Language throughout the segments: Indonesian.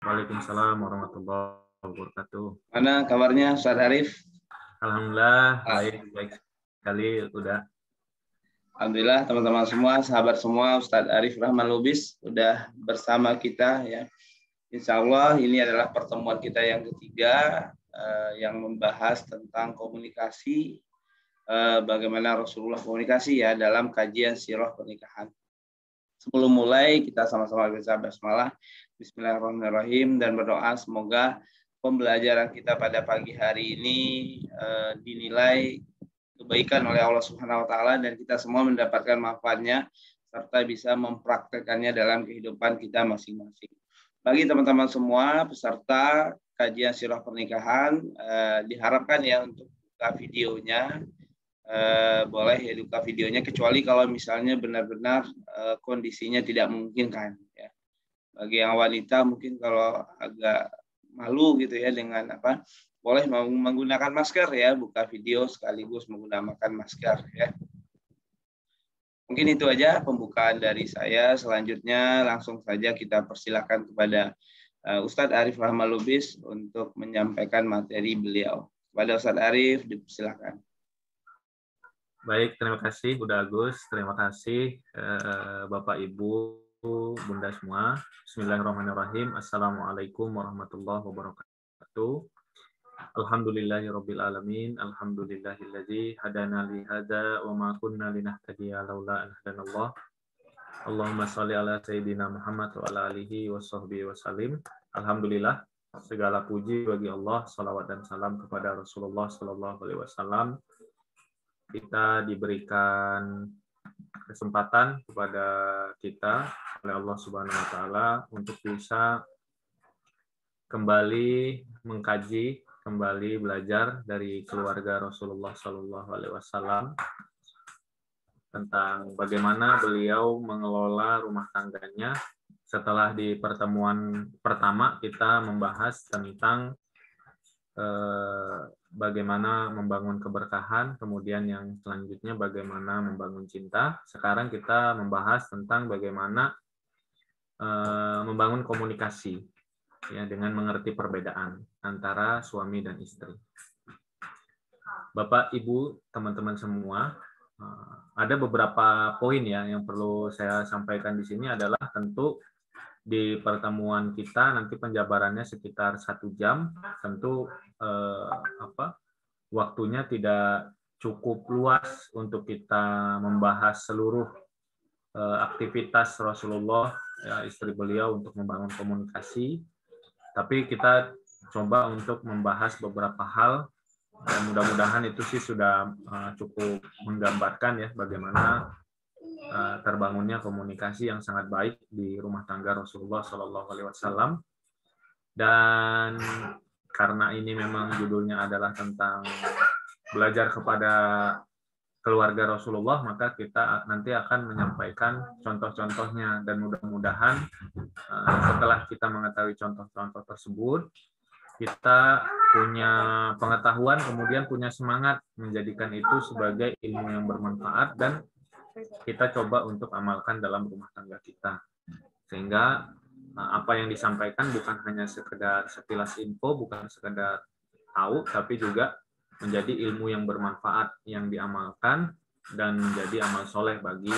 Waalaikumsalam warahmatullahi wabarakatuh. Mana kabarnya Ustaz Arif? Alhamdulillah baik sekali udah. Alhamdulillah teman-teman semua, sahabat semua, Ustaz Arif Rahman Lubis udah bersama kita ya. Insya Allah ini adalah pertemuan kita yang ketiga yang membahas tentang komunikasi, bagaimana Rasulullah komunikasi ya dalam kajian sirah pernikahan. Sebelum mulai kita sama-sama baca basmalah, Bismillahirrahmanirrahim, dan berdoa semoga pembelajaran kita pada pagi hari ini dinilai kebaikan oleh Allah Subhanahu wa taala dan kita semua mendapatkan manfaatnya serta bisa mempraktekannya dalam kehidupan kita masing-masing. Bagi teman-teman semua peserta kajian sirah pernikahan diharapkan ya untuk buka videonya. Boleh ya buka videonya kecuali kalau misalnya benar-benar kondisinya tidak memungkinkan ya. Bagi yang wanita mungkin kalau agak malu gitu ya dengan boleh menggunakan masker ya, buka video sekaligus menggunakan masker ya. Mungkin itu aja pembukaan dari saya. Selanjutnya langsung saja kita persilakan kepada Ustadz Arif Rahman Lubis untuk menyampaikan materi beliau. Kepada Ustadz Arif dipersilakan. Baik, terima kasih Bunda Agus, terima kasih Bapak Ibu, Bunda semua. Bismillahirrahmanirrahim. Assalamualaikum warahmatullahi wabarakatuh. Alhamdulillahirabbil alamin. Alhamdulillahilladzi hadana li hadza wa ma kunna linahtadiya laula an hadanallah. Allahumma shalli ala sayyidina Muhammad wa ala alihi wa sahbihi wa salim. Alhamdulillah, segala puji bagi Allah, salawat dan salam kepada Rasulullah sallallahu alaihi wasallam. Kita diberikan kesempatan kepada kita oleh Allah Subhanahu wa taala untuk bisa kembali mengkaji, kembali belajar dari keluarga Rasulullah sallallahu alaihi wasallam tentang bagaimana beliau mengelola rumah tangganya. Setelah di pertemuan pertama kita membahas tentang bagaimana membangun keberkahan, kemudian yang selanjutnya bagaimana membangun cinta. Sekarang kita membahas tentang bagaimana membangun komunikasi ya dengan mengerti perbedaan antara suami dan istri. Bapak, Ibu, teman-teman semua, ada beberapa poin ya yang perlu saya sampaikan di sini adalah tentu di pertemuan kita nanti penjabarannya sekitar 1 jam, tentu waktunya tidak cukup luas untuk kita membahas seluruh aktivitas Rasulullah, ya, istri beliau untuk membangun komunikasi. Tapi kita coba untuk membahas beberapa hal dan mudah-mudahan itu sih sudah cukup menggambarkan ya bagaimana terbangunnya komunikasi yang sangat baik di rumah tangga Rasulullah Shallallahu Alaihi Wasallam. Dan karena ini memang judulnya adalah tentang belajar kepada keluarga Rasulullah, maka kita nanti akan menyampaikan contoh-contohnya dan mudah-mudahan setelah kita mengetahui contoh-contoh tersebut, kita punya pengetahuan, kemudian punya semangat menjadikan itu sebagai ilmu yang bermanfaat dan kita coba untuk amalkan dalam rumah tangga kita. Sehingga apa yang disampaikan bukan hanya sekedar sekilas info, bukan sekedar tahu, tapi juga menjadi ilmu yang bermanfaat yang diamalkan dan menjadi amal soleh bagi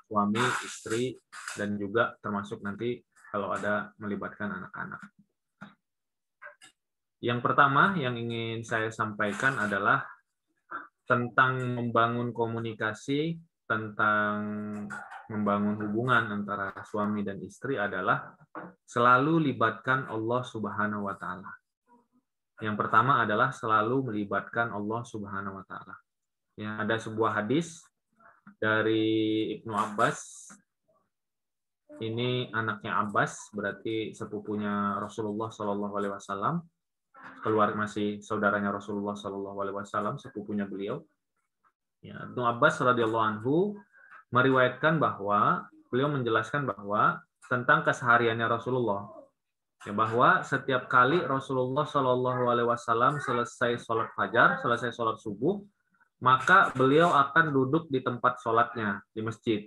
suami, istri, dan juga termasuk nanti kalau ada melibatkan anak-anak. Yang pertama yang ingin saya sampaikan adalah tentang membangun komunikasi, tentang membangun hubungan antara suami dan istri adalah selalu libatkan Allah Subhanahu wa taala. Yang pertama adalah selalu melibatkan Allah Subhanahu wa taala. Ya, ada sebuah hadis dari Ibnu Abbas. Ini anaknya Abbas, berarti sepupunya Rasulullah Shallallahu alaihi wasallam. Keluar masih saudaranya Rasulullah Shallallahu alaihi wasallam, sepupunya beliau. Ya, Ibnu Abbas radhiyallahu anhu meriwayatkan bahwa beliau menjelaskan bahwa tentang kesehariannya Rasulullah, ya, bahwa setiap kali Rasulullah Shallallahu alaihi wasallam selesai sholat fajar, selesai sholat subuh, maka beliau akan duduk di tempat sholatnya di masjid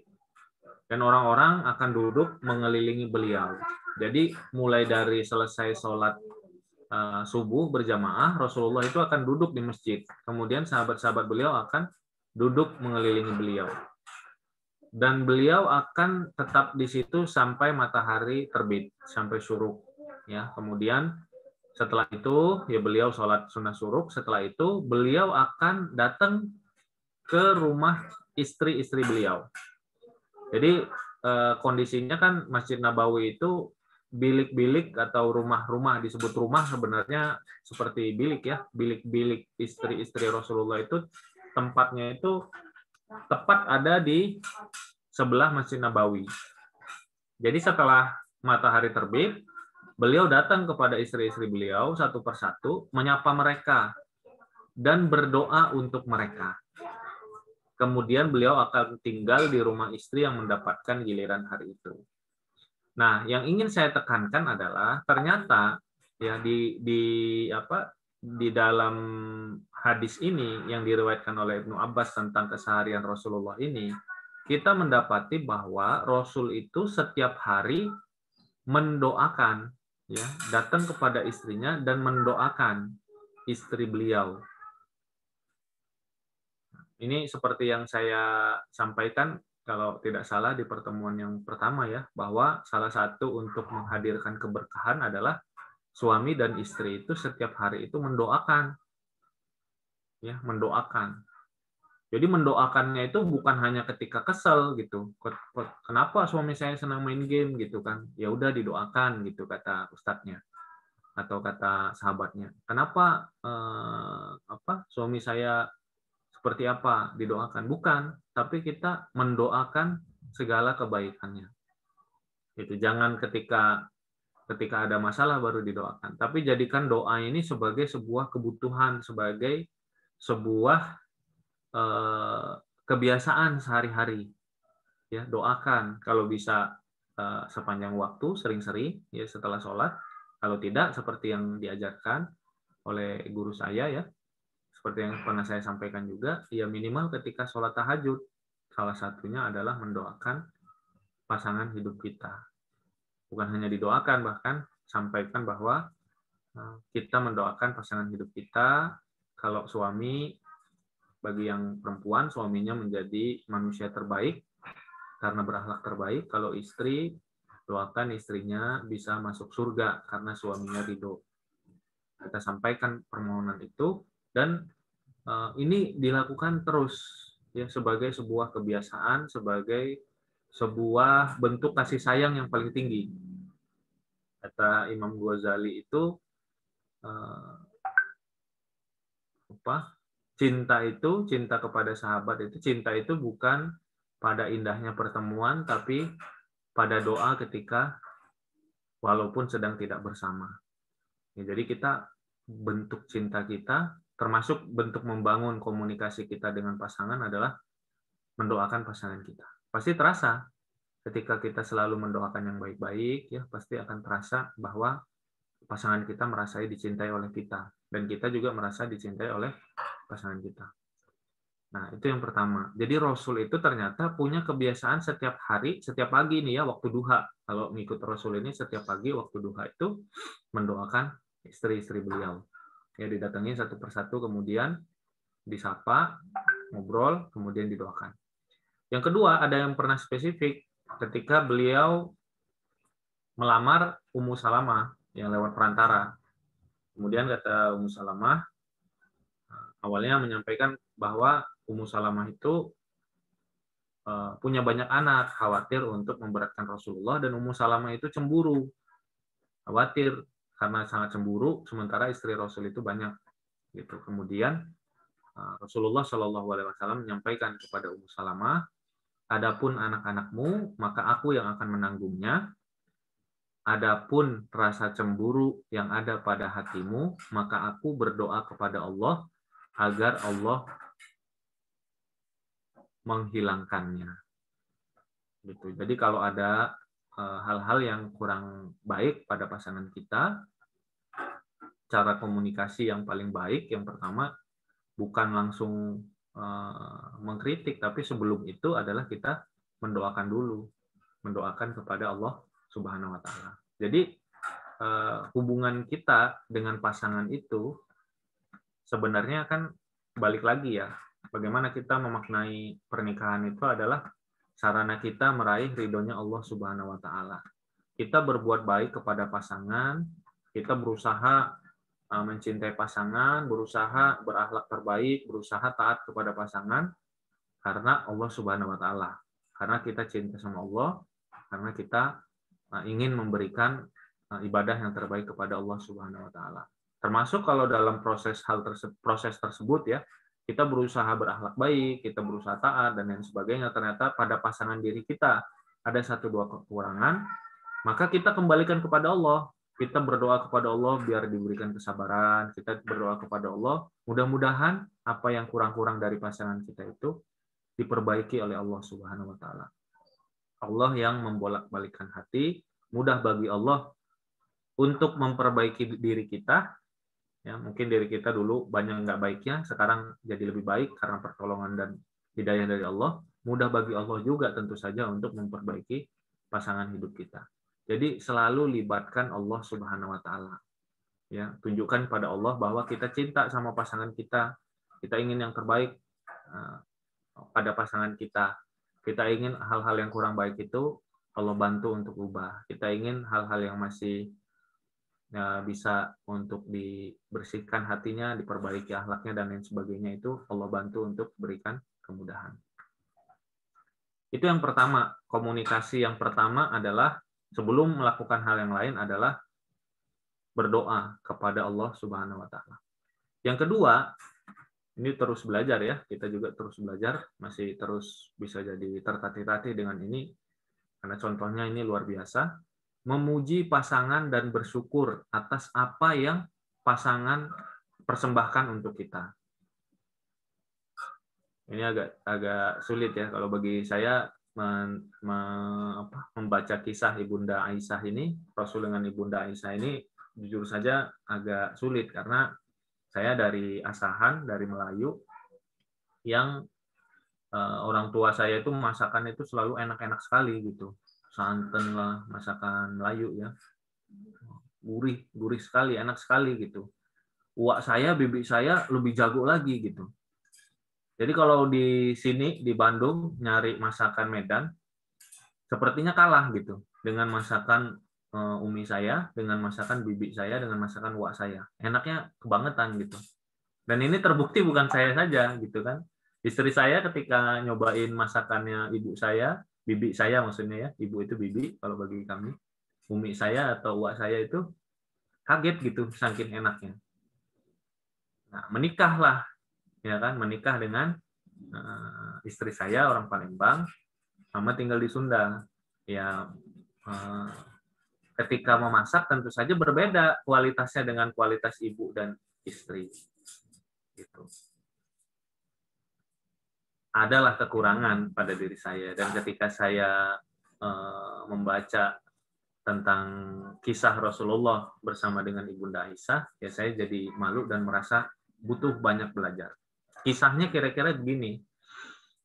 dan orang-orang akan duduk mengelilingi beliau. Jadi mulai dari selesai sholat subuh berjamaah, Rasulullah itu akan duduk di masjid. Kemudian sahabat-sahabat beliau akan duduk mengelilingi beliau. Dan beliau akan tetap di situ sampai matahari terbit, sampai syuruk. Ya, kemudian setelah itu ya beliau sholat sunnah syuruk. Setelah itu beliau akan datang ke rumah istri-istri beliau. Jadi kondisinya kan Masjid Nabawi itu bilik-bilik atau rumah-rumah, disebut rumah sebenarnya seperti bilik ya, bilik-bilik istri-istri Rasulullah itu tempatnya itu tepat ada di sebelah Masjid Nabawi. Jadi setelah matahari terbit, beliau datang kepada istri-istri beliau satu persatu, menyapa mereka dan berdoa untuk mereka. Kemudian beliau akan tinggal di rumah istri yang mendapatkan giliran hari itu. Nah, yang ingin saya tekankan adalah ternyata ya di dalam hadis ini yang diriwayatkan oleh Ibnu Abbas tentang keseharian Rasulullah ini, kita mendapati bahwa Rasul itu setiap hari mendoakan, ya, datang kepada istrinya dan mendoakan istri beliau. Ini seperti yang saya sampaikan kalau tidak salah di pertemuan yang pertama ya, bahwa salah satu untuk menghadirkan keberkahan adalah suami dan istri itu setiap hari itu mendoakan. Ya, mendoakan. Jadi mendoakannya itu bukan hanya ketika kesel gitu. Kenapa suami saya senang main game gitu kan? Ya udah didoakan gitu kata ustadznya atau kata sahabatnya. Kenapa suami saya seperti apa didoakan? Bukan, tapi kita mendoakan segala kebaikannya. Gitu. Jangan ketika ada masalah baru didoakan, tapi jadikan doa ini sebagai sebuah kebutuhan, sebagai sebuah kebiasaan sehari-hari. Ya, doakan kalau bisa sepanjang waktu, sering-sering ya setelah sholat. Kalau tidak, seperti yang diajarkan oleh guru saya ya, seperti yang pernah saya sampaikan juga, ya minimal ketika sholat tahajud, salah satunya adalah mendoakan pasangan hidup kita. Bukan hanya didoakan, bahkan sampaikan bahwa kita mendoakan pasangan hidup kita. Kalau suami, bagi yang perempuan, suaminya menjadi manusia terbaik karena berakhlak terbaik. Kalau istri, doakan istrinya bisa masuk surga karena suaminya ridho. Kita sampaikan permohonan itu, dan ini dilakukan terus ya sebagai sebuah kebiasaan, sebagai sebuah bentuk kasih sayang yang paling tinggi. Kata Imam Ghazali itu cinta kepada sahabat itu, cinta itu bukan pada indahnya pertemuan, tapi pada doa ketika walaupun sedang tidak bersama. Ya, jadi kita bentuk cinta kita, termasuk bentuk membangun komunikasi kita dengan pasangan adalah mendoakan pasangan kita. Pasti terasa ketika kita selalu mendoakan yang baik-baik, ya pasti akan terasa bahwa pasangan kita merasa dicintai oleh kita, dan kita juga merasa dicintai oleh pasangan kita. Nah, itu yang pertama. Jadi Rasul itu ternyata punya kebiasaan setiap hari, setiap pagi nih ya, waktu duha. Kalau ngikut Rasul ini setiap pagi waktu duha itu mendoakan istri-istri beliau. Ya, didatangi satu persatu, kemudian disapa, ngobrol, kemudian didoakan. Yang kedua, ada yang pernah spesifik ketika beliau melamar Ummu Salamah yang lewat perantara. Kemudian kata Ummu Salamah, awalnya menyampaikan bahwa Ummu Salamah itu punya banyak anak, khawatir untuk memberatkan Rasulullah, dan Ummu Salamah itu cemburu, khawatir karena sangat cemburu, sementara istri Rasul itu banyak. Gitu. Kemudian Rasulullah Shallallahu Alaihi Wasallam menyampaikan kepada Ummu Salamah, adapun anak-anakmu, maka aku yang akan menanggungnya. Adapun rasa cemburu yang ada pada hatimu, maka aku berdoa kepada Allah agar Allah menghilangkannya. Gitu. Jadi kalau ada hal-hal yang kurang baik pada pasangan kita, cara komunikasi yang paling baik, yang pertama bukan langsung mengkritik, tapi sebelum itu adalah kita mendoakan dulu, mendoakan kepada Allah Subhanahu wa Ta'ala. Jadi hubungan kita dengan pasangan itu sebenarnya kan balik lagi ya, bagaimana kita memaknai pernikahan itu adalah sarana kita meraih ridhonya Allah Subhanahu wa taala. Kita berbuat baik kepada pasangan, kita berusaha mencintai pasangan, berusaha berakhlak terbaik, berusaha taat kepada pasangan karena Allah Subhanahu wa taala. Karena kita cinta sama Allah, karena kita ingin memberikan ibadah yang terbaik kepada Allah Subhanahu wa taala. Termasuk kalau dalam proses tersebut ya, kita berusaha berakhlak baik, kita berusaha taat dan lain sebagainya, ternyata pada pasangan diri kita ada 1-2 kekurangan, maka kita kembalikan kepada Allah. Kita berdoa kepada Allah biar diberikan kesabaran, kita berdoa kepada Allah, mudah-mudahan apa yang kurang-kurang dari pasangan kita itu diperbaiki oleh Allah Subhanahu wa taala. Allah yang membolak-balikkan hati, mudah bagi Allah untuk memperbaiki diri kita. Ya, mungkin diri kita dulu banyak nggak baiknya, sekarang jadi lebih baik karena pertolongan dan hidayah dari Allah. Mudah bagi Allah juga tentu saja untuk memperbaiki pasangan hidup kita. Jadi selalu libatkan Allah Subhanahu wa taala. Ya, tunjukkan pada Allah bahwa kita cinta sama pasangan kita. Kita ingin yang terbaik pada pasangan kita. Kita ingin hal-hal yang kurang baik itu Allah bantu untuk ubah. Kita ingin hal-hal yang masih bisa untuk dibersihkan hatinya, diperbaiki akhlaknya dan lain sebagainya, itu Allah bantu untuk berikan kemudahan. Itu yang pertama. Komunikasi yang pertama adalah sebelum melakukan hal yang lain adalah berdoa kepada Allah Subhanahu wa taala. Yang kedua, ini terus belajar ya, kita juga terus belajar, masih terus bisa jadi tertatih-tatih dengan ini, karena contohnya ini luar biasa. Memuji pasangan dan bersyukur atas apa yang pasangan persembahkan untuk kita. Ini agak sulit ya kalau bagi saya membaca kisah Ibunda Aisyah ini, Rasul dengan Ibunda Aisyah ini, jujur saja agak sulit karena saya dari asahan, dari Melayu, yang orang tua saya itu masakan itu selalu enak-enak sekali gitu. Santan lah, masakan Melayu ya, gurih sekali, enak sekali gitu. Uak saya, bibi saya lebih jago lagi gitu. Jadi kalau di sini di Bandung nyari masakan Medan, sepertinya kalah gitu dengan masakan umi saya, dengan masakan bibi saya, dengan masakan uak saya. Enaknya kebangetan gitu. Dan ini terbukti bukan saya saja gitu kan. Istri saya ketika nyobain masakannya ibu saya, bibi saya maksudnya ya, ibu itu bibi kalau bagi kami, umi saya atau uak saya itu kaget gitu saking enaknya. Nah, menikahlah ya kan, menikah dengan istri saya orang Palembang, mama tinggal di Sunda. Ya ketika memasak tentu saja berbeda kualitasnya dengan kualitas ibu dan istri. Gitu. Adalah kekurangan pada diri saya, dan ketika saya membaca tentang kisah Rasulullah bersama dengan Ibunda Aisyah, ya saya jadi malu dan merasa butuh banyak belajar. Kisahnya kira-kira begini.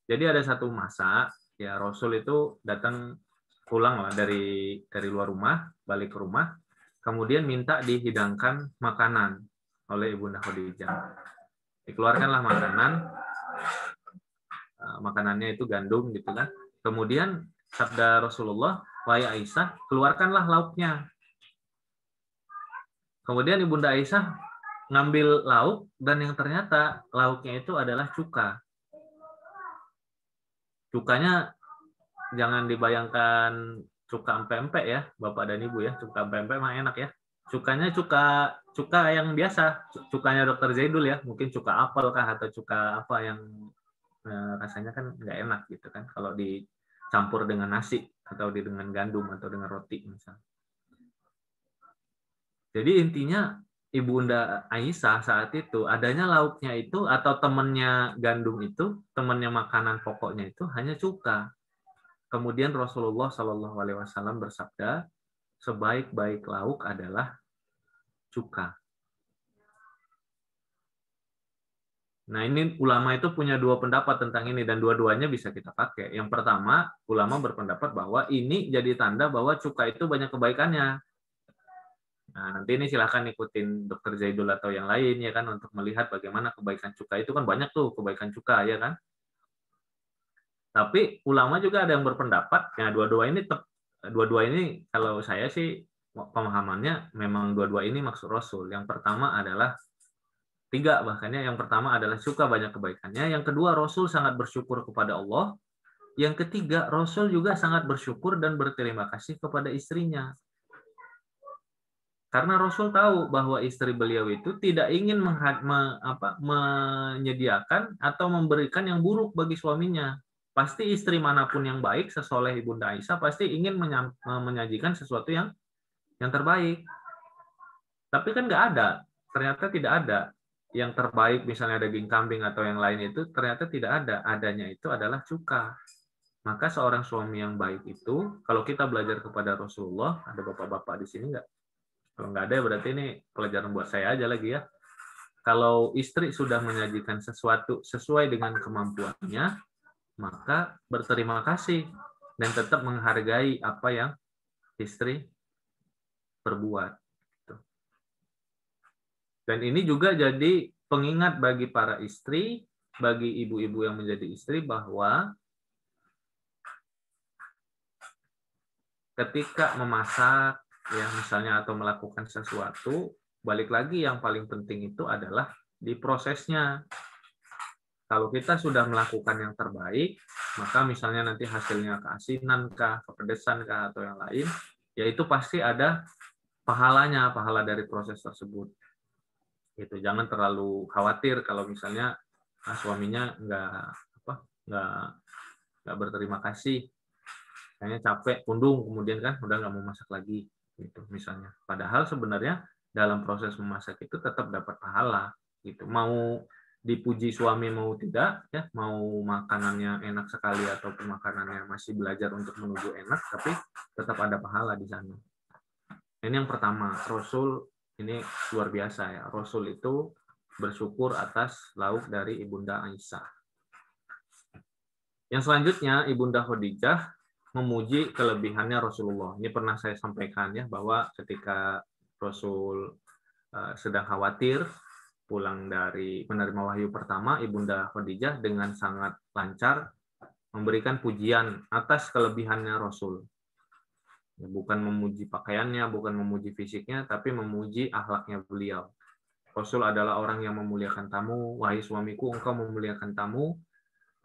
Jadi ada satu masa ya Rasul itu datang pulang lah dari luar rumah, balik ke rumah, kemudian minta dihidangkan makanan oleh Ibunda Khadijah. Dikeluarkanlah makanan, makanannya itu gandum gitu kan. Kemudian sabda Rasulullah, wahai Aisyah, keluarkanlah lauknya. Kemudian Ibunda Aisyah ngambil lauk, dan yang ternyata lauknya itu adalah cuka. Cukanya jangan dibayangkan cuka empek-empek ya, Bapak dan Ibu ya. Cuka empek-empek mah enak ya. Cukanya cuka yang biasa, cukanya Dr. Zaidul ya. Mungkin cuka apel kah atau cuka apa yang rasanya kan nggak enak gitu kan kalau dicampur dengan nasi atau dengan gandum atau dengan roti misalnya. Jadi intinya Ibunda Aisyah saat itu adanya lauknya itu atau temannya gandum itu, temannya makanan pokoknya itu hanya cuka. Kemudian Rasulullah Shallallahu Alaihi Wasallam bersabda, sebaik-baik lauk adalah cuka. Nah, ini ulama itu punya dua pendapat tentang ini, dan dua-duanya bisa kita pakai. Yang pertama, ulama berpendapat bahwa ini jadi tanda bahwa cuka itu banyak kebaikannya. Nah, nanti ini silahkan ikutin Dr. Zaidul atau yang lain ya kan untuk melihat bagaimana kebaikan cuka itu kan banyak tuh kebaikan cuka ya kan. Tapi ulama juga ada yang berpendapat ya dua-dua ini kalau saya sih pemahamannya memang dua-dua ini maksud Rasul. Yang pertama adalah tiga bahkannya. Yang pertama adalah suka banyak kebaikannya. Yang kedua Rasul sangat bersyukur kepada Allah. Yang ketiga Rasul juga sangat bersyukur dan berterima kasih kepada istrinya. Karena Rasul tahu bahwa istri beliau itu tidak ingin menyediakan atau memberikan yang buruk bagi suaminya. Pasti istri manapun yang baik, sesoleh Ibunda Aisyah, pasti ingin menyajikan sesuatu yang terbaik. Tapi kan nggak ada. Ternyata tidak ada. Yang terbaik misalnya daging kambing atau yang lain itu ternyata tidak ada. Adanya itu adalah cuka. Maka seorang suami yang baik itu, kalau kita belajar kepada Rasulullah, ada bapak-bapak di sini nggak? Kalau nggak ada berarti ini pelajaran buat saya aja lagi ya. Kalau istri sudah menyajikan sesuatu sesuai dengan kemampuannya, maka berterima kasih dan tetap menghargai apa yang istri perbuat. Dan ini juga jadi pengingat bagi para istri, bagi ibu-ibu yang menjadi istri bahwa ketika memasak ya misalnya atau melakukan sesuatu, balik lagi yang paling penting itu adalah di prosesnya. Kalau kita sudah melakukan yang terbaik, maka misalnya nanti hasilnya keasinan kah, kepedesan kah atau yang lain, ya itu pasti ada pahalanya, pahala dari proses tersebut. Gitu. Jangan terlalu khawatir kalau misalnya suaminya nggak berterima kasih, kayaknya capek, pundung, kemudian kan udah nggak mau masak lagi, gitu misalnya. Padahal sebenarnya dalam proses memasak itu tetap dapat pahala, gitu. Mau dipuji suami mau tidak, ya mau makanannya enak sekali ataupun makanannya masih belajar untuk menuju enak, tapi tetap ada pahala di sana. Ini yang pertama, Rasul ini luar biasa ya. Rasul itu bersyukur atas lauk dari Ibunda Aisyah. Yang selanjutnya, Ibunda Khadijah memuji kelebihannya Rasulullah. Ini pernah saya sampaikan ya, bahwa ketika Rasul sedang khawatir pulang dari menerima wahyu pertama, Ibunda Khadijah dengan sangat lancar memberikan pujian atas kelebihannya Rasul. Bukan memuji pakaiannya, bukan memuji fisiknya, tapi memuji akhlaknya beliau. Rasul adalah orang yang memuliakan tamu. Wahai suamiku, engkau memuliakan tamu.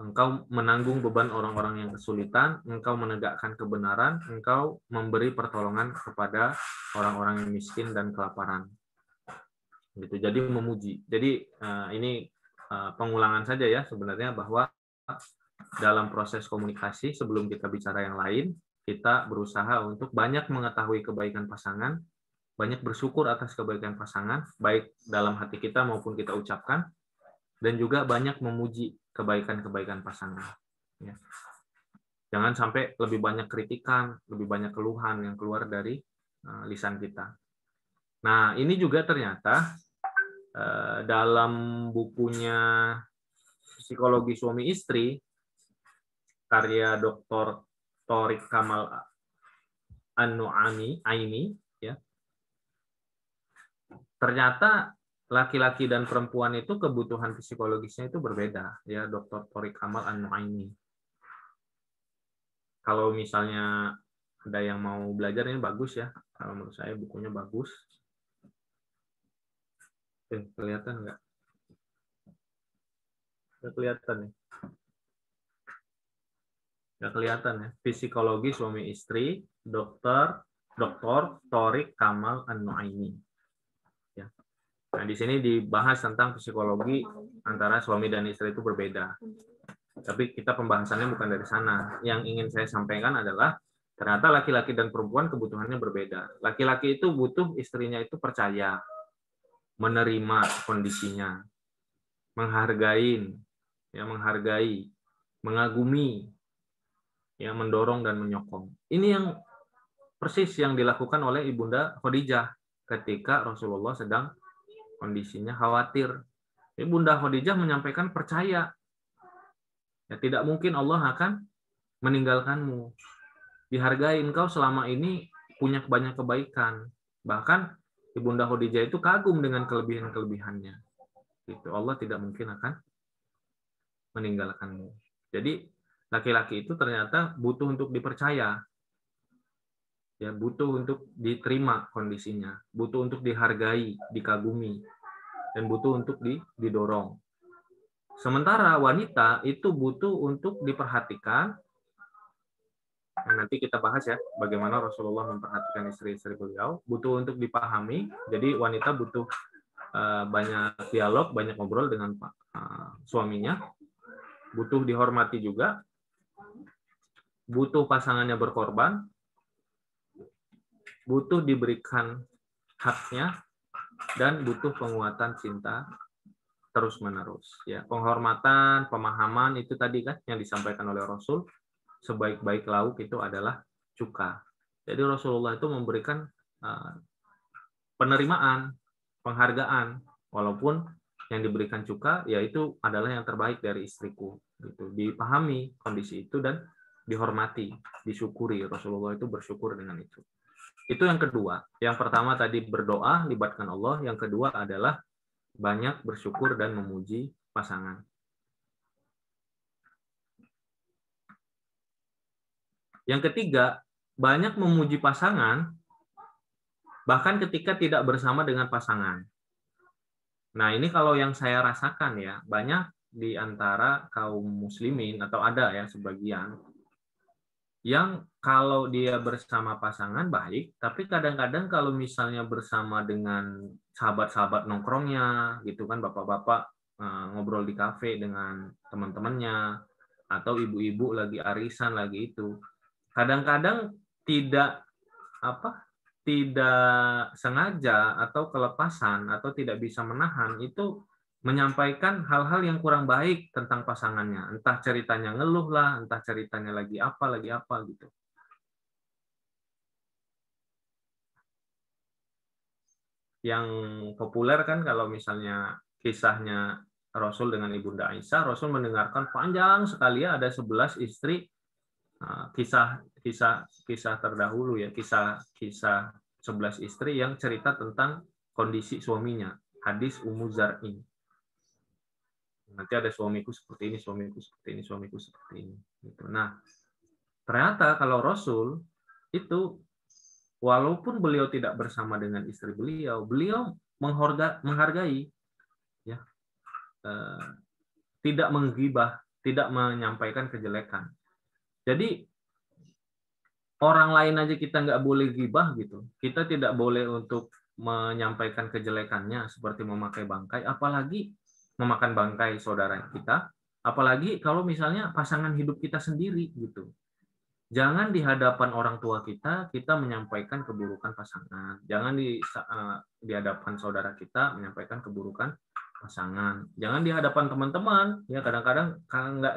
Engkau menanggung beban orang-orang yang kesulitan, engkau menegakkan kebenaran, engkau memberi pertolongan kepada orang-orang yang miskin dan kelaparan. Gitu. Jadi memuji. Jadi ini pengulangan saja ya sebenarnya, bahwa dalam proses komunikasi sebelum kita bicara yang lain, kita berusaha untuk banyak mengetahui kebaikan pasangan, banyak bersyukur atas kebaikan pasangan, baik dalam hati kita maupun kita ucapkan, dan juga banyak memuji kebaikan-kebaikan pasangan. Ya. Jangan sampai lebih banyak kritikan, lebih banyak keluhan yang keluar dari lisan kita. Nah, ini juga ternyata dalam bukunya Psikologi Suami Istri, karya Dr. Thoriq Kamal An-Nu'aimi, ya, ternyata laki-laki dan perempuan itu kebutuhan psikologisnya itu berbeda, ya, Dr. Thoriq Kamal An-Nu'aimi. Kalau misalnya ada yang mau belajar, ini bagus ya. Kalau menurut saya bukunya bagus. Kelihatan nggak? Nggak kelihatan ya? Nggak kelihatan ya. Psikologi Suami Istri, Dr. Thoriq Kamal An-Nu'aimi. Ya. Nah, di sini dibahas tentang psikologi antara suami dan istri itu berbeda. Tapi kita pembahasannya bukan dari sana. Yang ingin saya sampaikan adalah ternyata laki-laki dan perempuan kebutuhannya berbeda. Laki-laki itu butuh istrinya itu percaya, menerima kondisinya, menghargai, mengagumi, ya, mendorong dan menyokong. Ini yang persis yang dilakukan oleh Ibunda Khadijah ketika Rasulullah sedang kondisinya khawatir. Ibunda Khadijah menyampaikan percaya. Ya, tidak mungkin Allah akan meninggalkanmu. Dihargai, engkau selama ini punya banyak kebaikan. Bahkan Ibunda Khadijah itu kagum dengan kelebihan-kelebihannya. Gitu. Allah tidak mungkin akan meninggalkanmu. Jadi laki-laki itu ternyata butuh untuk dipercaya, ya, butuh untuk diterima kondisinya, butuh untuk dihargai, dikagumi, dan butuh untuk didorong. Sementara wanita itu butuh untuk diperhatikan. Nanti kita bahas ya bagaimana Rasulullah memperhatikan istri-istri beliau, butuh untuk dipahami. Jadi wanita butuh banyak dialog, banyak ngobrol dengan suaminya, butuh dihormati juga, butuh pasangannya berkorban, butuh diberikan haknya, dan butuh penguatan cinta terus-menerus. Ya, penghormatan, pemahaman itu tadi kan yang disampaikan oleh Rasul, sebaik-baik lauk itu adalah cuka. Jadi Rasulullah itu memberikan penerimaan, penghargaan, walaupun yang diberikan cuka yaitu adalah yang terbaik dari istriku. Gitu. Dipahami kondisi itu dan dihormati, disyukuri. Rasulullah itu bersyukur dengan itu. Itu yang kedua. Yang pertama tadi berdoa, libatkan Allah. Yang kedua adalah banyak bersyukur dan memuji pasangan. Yang ketiga, banyak memuji pasangan bahkan ketika tidak bersama dengan pasangan. Nah, ini kalau yang saya rasakan ya, banyak di antara kaum muslimin atau ada ya sebagian yang kalau dia bersama pasangan baik, tapi kadang-kadang kalau misalnya bersama dengan sahabat-sahabat nongkrongnya, gitu kan, bapak-bapak ngobrol di kafe dengan teman-temannya, atau ibu-ibu lagi arisan lagi itu, kadang-kadang tidak sengaja atau kelepasan atau tidak bisa menahan itu menyampaikan hal-hal yang kurang baik tentang pasangannya. Entah ceritanya ngeluh lah, entah ceritanya lagi apa gitu. Yang populer kan kalau misalnya kisahnya Rasul dengan Ibunda Aisyah, Rasul mendengarkan panjang sekali ya, ada 11 istri, kisah terdahulu ya, kisah 11 istri yang cerita tentang kondisi suaminya, hadis Ummu Zar'in. Nanti ada suamiku seperti ini, suamiku seperti ini, suamiku seperti ini. Gitu. Nah, ternyata kalau Rasul itu walaupun beliau tidak bersama dengan istri beliau, beliau menghargai, ya, tidak menggibah, tidak menyampaikan kejelekan. Jadi orang lain aja kita nggak boleh gibah gitu. Kita tidak boleh untuk menyampaikan kejelekannya seperti memakai bangkai, apalagi memakan bangkai saudara kita, apalagi kalau misalnya pasangan hidup kita sendiri gitu. Jangan di hadapan orang tua kita menyampaikan keburukan pasangan. Jangan di hadapan saudara kita menyampaikan keburukan pasangan. Jangan di hadapan teman-teman. Ya kadang-kadang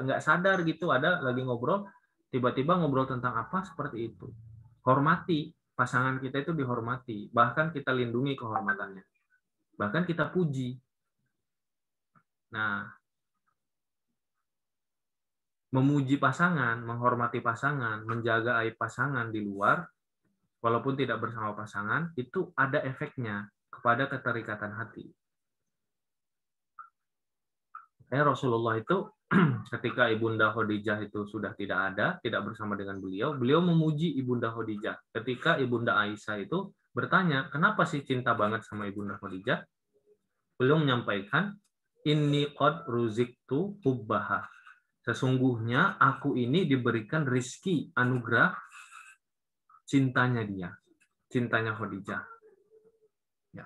nggak sadar gitu, ada lagi ngobrol, tiba-tiba ngobrol tentang apa seperti itu. Hormati pasangan kita, itu dihormati. Bahkan kita lindungi kehormatannya. Bahkan kita puji. Nah, memuji pasangan, menghormati pasangan, menjaga aib pasangan di luar, walaupun tidak bersama pasangan, itu ada efeknya kepada keterikatan hati. Rasulullah itu ketika Ibunda Khadijah itu sudah tidak ada, tidak bersama dengan beliau, beliau memuji Ibunda Khadijah. Ketika Ibunda Aisyah itu bertanya, kenapa sih cinta banget sama Ibunda Khadijah? Beliau menyampaikan, inni qad ruziktu hubbaha. Sesungguhnya aku ini diberikan rizki, anugerah cintanya dia, cintanya Khadijah. Ya.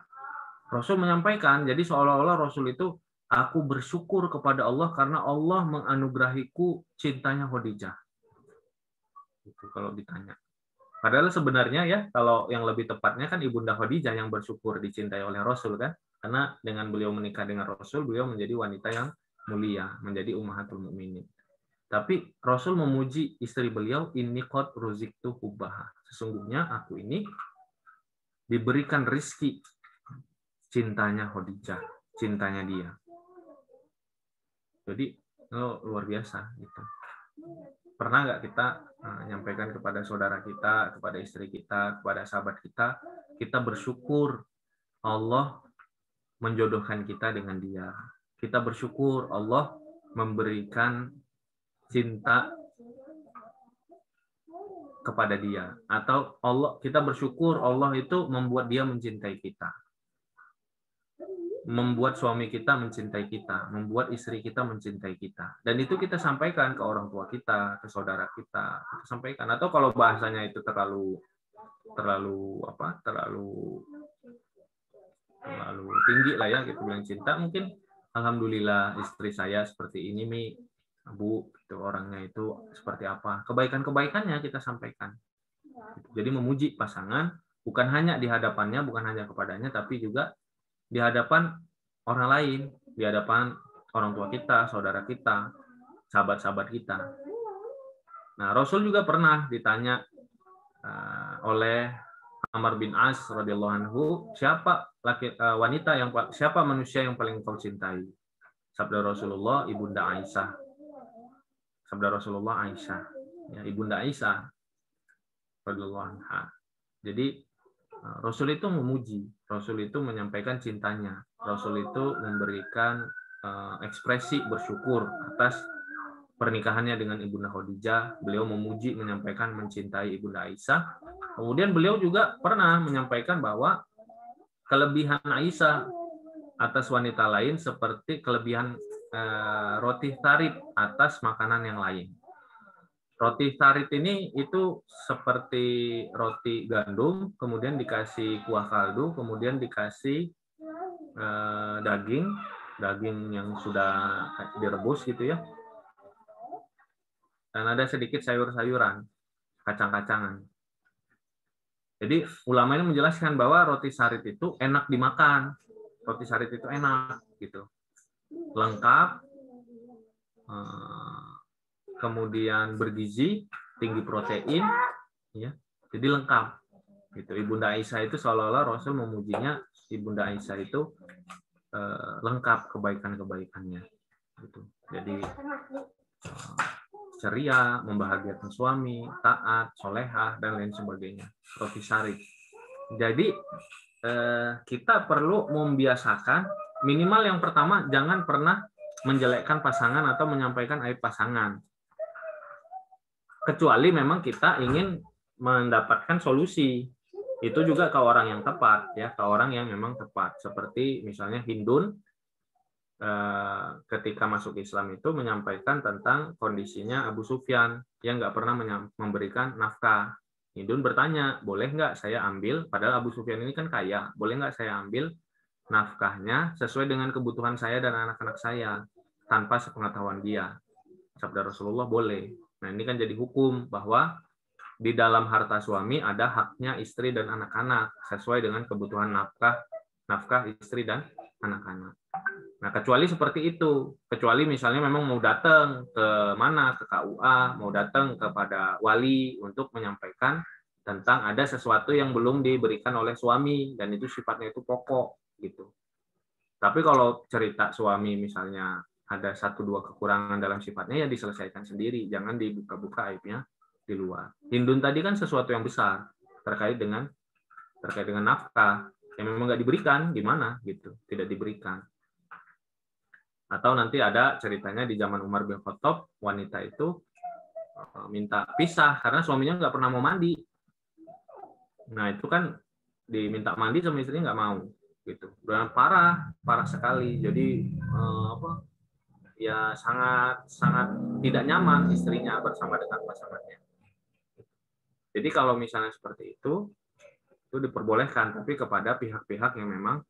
Rasul menyampaikan, jadi seolah-olah Rasul itu, aku bersyukur kepada Allah karena Allah menganugerahiku cintanya Khadijah. Itu kalau ditanya. Padahal sebenarnya ya, kalau yang lebih tepatnya kan Ibunda Khadijah yang bersyukur dicintai oleh Rasul kan, karena dengan beliau menikah dengan Rasul, beliau menjadi wanita yang mulia, menjadi ummahatul mukminin. Tapi Rasul memuji istri beliau, inni qad ruziktu hubbaha. Sesungguhnya aku ini diberikan rizki cintanya Khadijah, cintanya dia. Jadi luar biasa gitu. Pernah nggak kita menyampaikan kepada saudara kita, kepada istri kita, kepada sahabat kita bersyukur Allah menjodohkan kita dengan dia. Kita bersyukur Allah memberikan cinta kepada dia. Atau kita bersyukur Allah itu membuat dia mencintai kita. Membuat suami kita mencintai kita, membuat istri kita mencintai kita. Dan itu kita sampaikan ke orang tua kita, ke saudara kita sampaikan. Atau kalau bahasanya itu terlalu tinggi lah ya, gitu bilang cinta, mungkin alhamdulillah istri saya seperti ini Mi, Bu, itu orangnya itu seperti apa. Kebaikan-kebaikannya kita sampaikan. Jadi memuji pasangan bukan hanya di hadapannya, bukan hanya kepadanya, tapi juga di hadapan orang lain, di hadapan orang tua kita, saudara kita, sahabat-sahabat kita. Nah, Rasul juga pernah ditanya oleh Amr bin As radhiyallahu anhu, siapa manusia yang paling kau cintai? Sabda Rasulullah, Ibunda Aisyah. Sabda Rasulullah, Aisyah. Ya, Ibunda Aisyah radhiyallahu anha. Jadi Rasul itu memuji, Rasul itu menyampaikan cintanya, Rasul itu memberikan ekspresi bersyukur atas pernikahannya dengan Ibunda Khadijah. Beliau memuji, menyampaikan mencintai Ibunda Aisyah. Kemudian beliau juga pernah menyampaikan bahwa kelebihan Aisyah atas wanita lain seperti kelebihan roti tarit atas makanan yang lain. Roti tarit ini itu seperti roti gandum, kemudian dikasih kuah kaldu, kemudian dikasih daging yang sudah direbus gitu ya. Dan ada sedikit sayur-sayuran, kacang-kacangan. Jadi ulama ini menjelaskan bahwa roti sarit itu enak dimakan. Roti sarit itu enak gitu. Lengkap, kemudian bergizi, tinggi protein, ya. Jadi lengkap. Gitu. Ibunda Aisyah itu seolah-olah Rasul memujinya, Ibunda Aisyah itu lengkap kebaikan-kebaikannya. Gitu. Jadi ceria, membahagiakan suami, taat, solehah, dan lain sebagainya. Roti sarit. Jadi kita perlu membiasakan, minimal yang pertama, jangan pernah menjelekkan pasangan atau menyampaikan aib pasangan. Kecuali memang kita ingin mendapatkan solusi. Itu juga ke orang yang tepat, ya, ke orang yang memang tepat. Seperti misalnya Hindun ketika masuk Islam itu menyampaikan tentang kondisinya Abu Sufyan yang nggak pernah memberikan nafkah. Hindun bertanya, boleh nggak saya ambil, padahal Abu Sufyan ini kan kaya, boleh nggak saya ambil nafkahnya sesuai dengan kebutuhan saya dan anak-anak saya tanpa sepengetahuan dia? Sabda Rasulullah, boleh. Nah, ini kan jadi hukum bahwa di dalam harta suami ada haknya istri dan anak-anak sesuai dengan kebutuhan nafkah istri dan anak-anak. Nah, kecuali seperti itu, kecuali misalnya memang mau datang ke mana, ke KUA, mau datang kepada wali untuk menyampaikan tentang ada sesuatu yang belum diberikan oleh suami dan itu sifatnya itu pokok gitu. Tapi kalau cerita suami misalnya ada 1-2 kekurangan dalam sifatnya, ya diselesaikan sendiri, jangan dibuka-buka aibnya di luar. Hindun tadi kan sesuatu yang besar terkait dengan nafkah yang memang nggak diberikan, gimana gitu, tidak diberikan. Atau nanti ada ceritanya di zaman Umar bin Khattab, wanita itu minta pisah karena suaminya nggak pernah mau mandi. Nah itu kan diminta mandi sama istrinya nggak mau, gitu. Dan parah sekali. Jadi ya sangat tidak nyaman istrinya bersama dengan pasangannya. Jadi kalau misalnya seperti itu diperbolehkan, tapi kepada pihak-pihak yang memang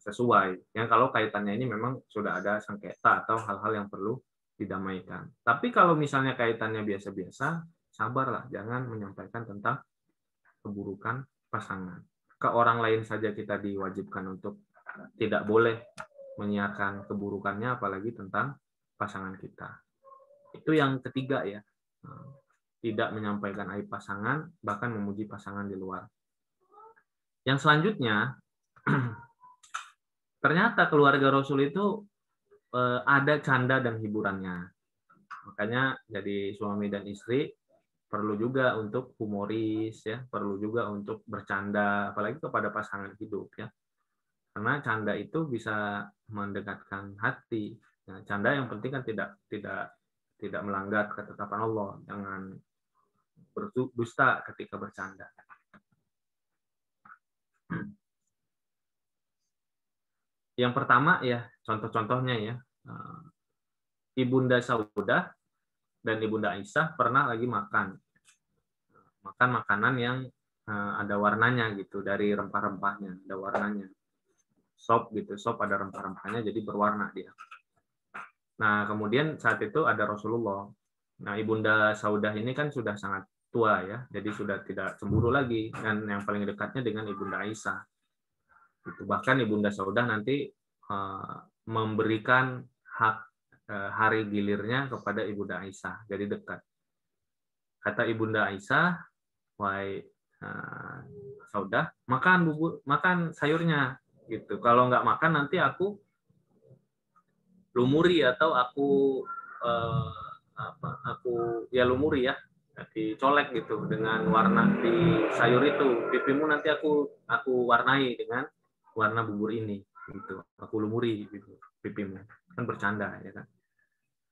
sesuai. Yang kalau kaitannya ini memang sudah ada sengketa atau hal-hal yang perlu didamaikan. Tapi kalau misalnya kaitannya biasa-biasa, sabarlah, jangan menyampaikan tentang keburukan pasangan. Ke orang lain saja kita diwajibkan untuk tidak boleh menyiarkan keburukannya, apalagi tentang pasangan kita. Itu yang ketiga ya. Tidak menyampaikan aib pasangan, bahkan memuji pasangan di luar. Yang selanjutnya, ternyata keluarga Rasul itu ada canda dan hiburannya. Makanya jadi suami dan istri perlu juga untuk humoris, ya, perlu juga untuk bercanda, apalagi kepada pasangan hidup, ya. Karena canda itu bisa mendekatkan hati. Nah, canda yang penting kan tidak melanggar ketetapan Allah. Jangan berdusta ketika bercanda. Yang pertama ya, contoh-contohnya ya, Ibunda Saudah dan Ibunda Aisyah pernah lagi makan makanan yang ada warnanya gitu, dari rempah-rempahnya, ada warnanya. Sop gitu, sop ada rempah-rempahnya jadi berwarna dia. Nah, kemudian saat itu ada Rasulullah. Nah, Ibunda Saudah ini kan sudah sangat tua ya, jadi sudah tidak cemburu lagi, dan yang paling dekatnya dengan Ibunda Aisyah. Itu bahkan Ibunda Saudah nanti memberikan hak hari gilirnya kepada Ibunda Aisyah, jadi dekat. Kata Ibunda Aisyah, wahai Saudah, makan sayurnya gitu. Kalau nggak makan nanti aku lumuri atau aku lumuri ya, dicolek gitu dengan warna di sayur itu. Pipimu nanti aku warnai dengan warna bubur ini gitu. Aku lumuri gitu pipimu. Kan bercanda ya kan.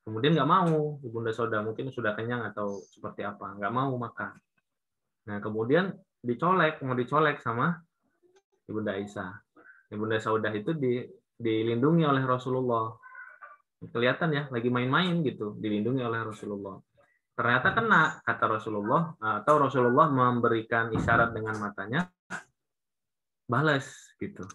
Kemudian nggak mau Ibunda Saudah, mungkin sudah kenyang atau seperti apa, nggak mau makan. Nah, kemudian mau dicolek sama Ibunda Aisyah. Ibunda Saudah itu dilindungi oleh Rasulullah. Kelihatan ya, lagi main-main gitu, dilindungi oleh Rasulullah. Ternyata kena, kata Rasulullah, atau Rasulullah memberikan isyarat dengan matanya, balas gitu.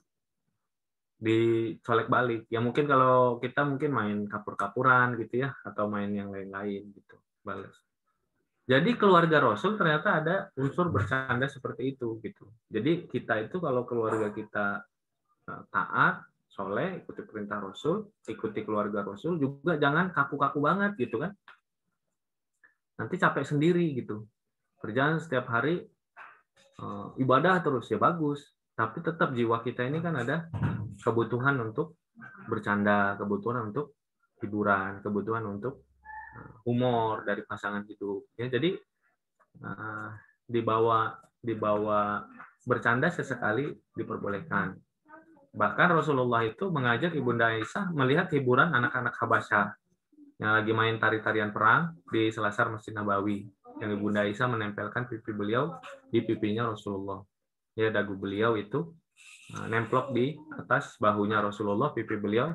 Dicolek balik. Ya mungkin kalau kita mungkin main kapur-kapuran gitu ya, atau main yang lain-lain gitu, balas. Jadi keluarga Rasul ternyata ada unsur bercanda seperti itu gitu. Jadi kita itu kalau keluarga kita taat, soleh, ikuti perintah Rasul, ikuti keluarga Rasul, juga jangan kaku-kaku banget gitu kan. Nanti capek sendiri gitu. Kerjaan setiap hari ibadah terus ya bagus, tapi tetap jiwa kita ini kan ada kebutuhan untuk bercanda, kebutuhan untuk hiburan, kebutuhan untuk humor dari pasangan hidup. Ya, jadi dibawa bercanda sesekali diperbolehkan. Bahkan Rasulullah itu mengajak Ibunda Aisyah melihat hiburan anak-anak Habasyah yang lagi main tari-tarian perang di selasar Masjid Nabawi. Yang Ibunda Aisyah menempelkan pipi beliau di pipinya Rasulullah. Ya, dagu beliau itu nemplok di atas bahunya Rasulullah, pipi beliau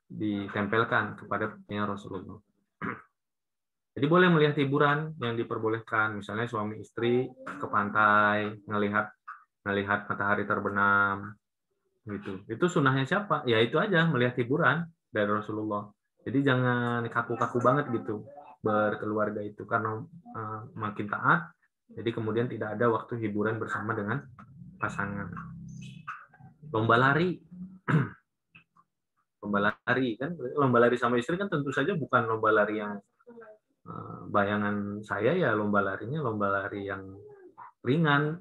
ditempelkan kepada pipinya Rasulullah. Jadi boleh melihat hiburan yang diperbolehkan, misalnya suami istri ke pantai, melihat matahari terbenam, gitu. Itu sunnahnya siapa? Ya itu aja, melihat hiburan dari Rasulullah. Jadi jangan kaku-kaku banget gitu berkeluarga itu, karena makin taat, jadi kemudian tidak ada waktu hiburan bersama dengan pasangan. Lomba lari, kan, lomba lari sama istri kan tentu saja bukan lomba lari yang bayangan saya ya, lomba larinya lomba lari yang ringan,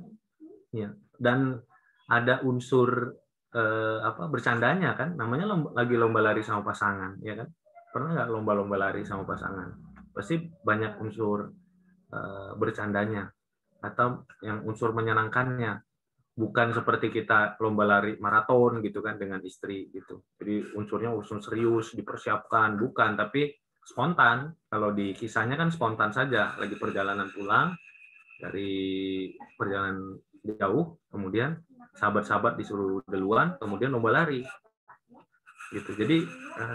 ya, dan ada unsur bercandanya kan, namanya lagi lomba lari sama pasangan, ya kan? Pernah nggak lomba-lomba lari sama pasangan? Pasti banyak unsur bercandanya atau yang unsur menyenangkannya, bukan seperti kita lomba lari maraton gitu kan dengan istri gitu. Jadi unsurnya unsur serius dipersiapkan, bukan, tapi spontan. Kalau di kisahnya kan spontan saja, lagi perjalanan pulang dari perjalanan jauh, kemudian sahabat-sahabat disuruh duluan, kemudian lomba lari gitu. Jadi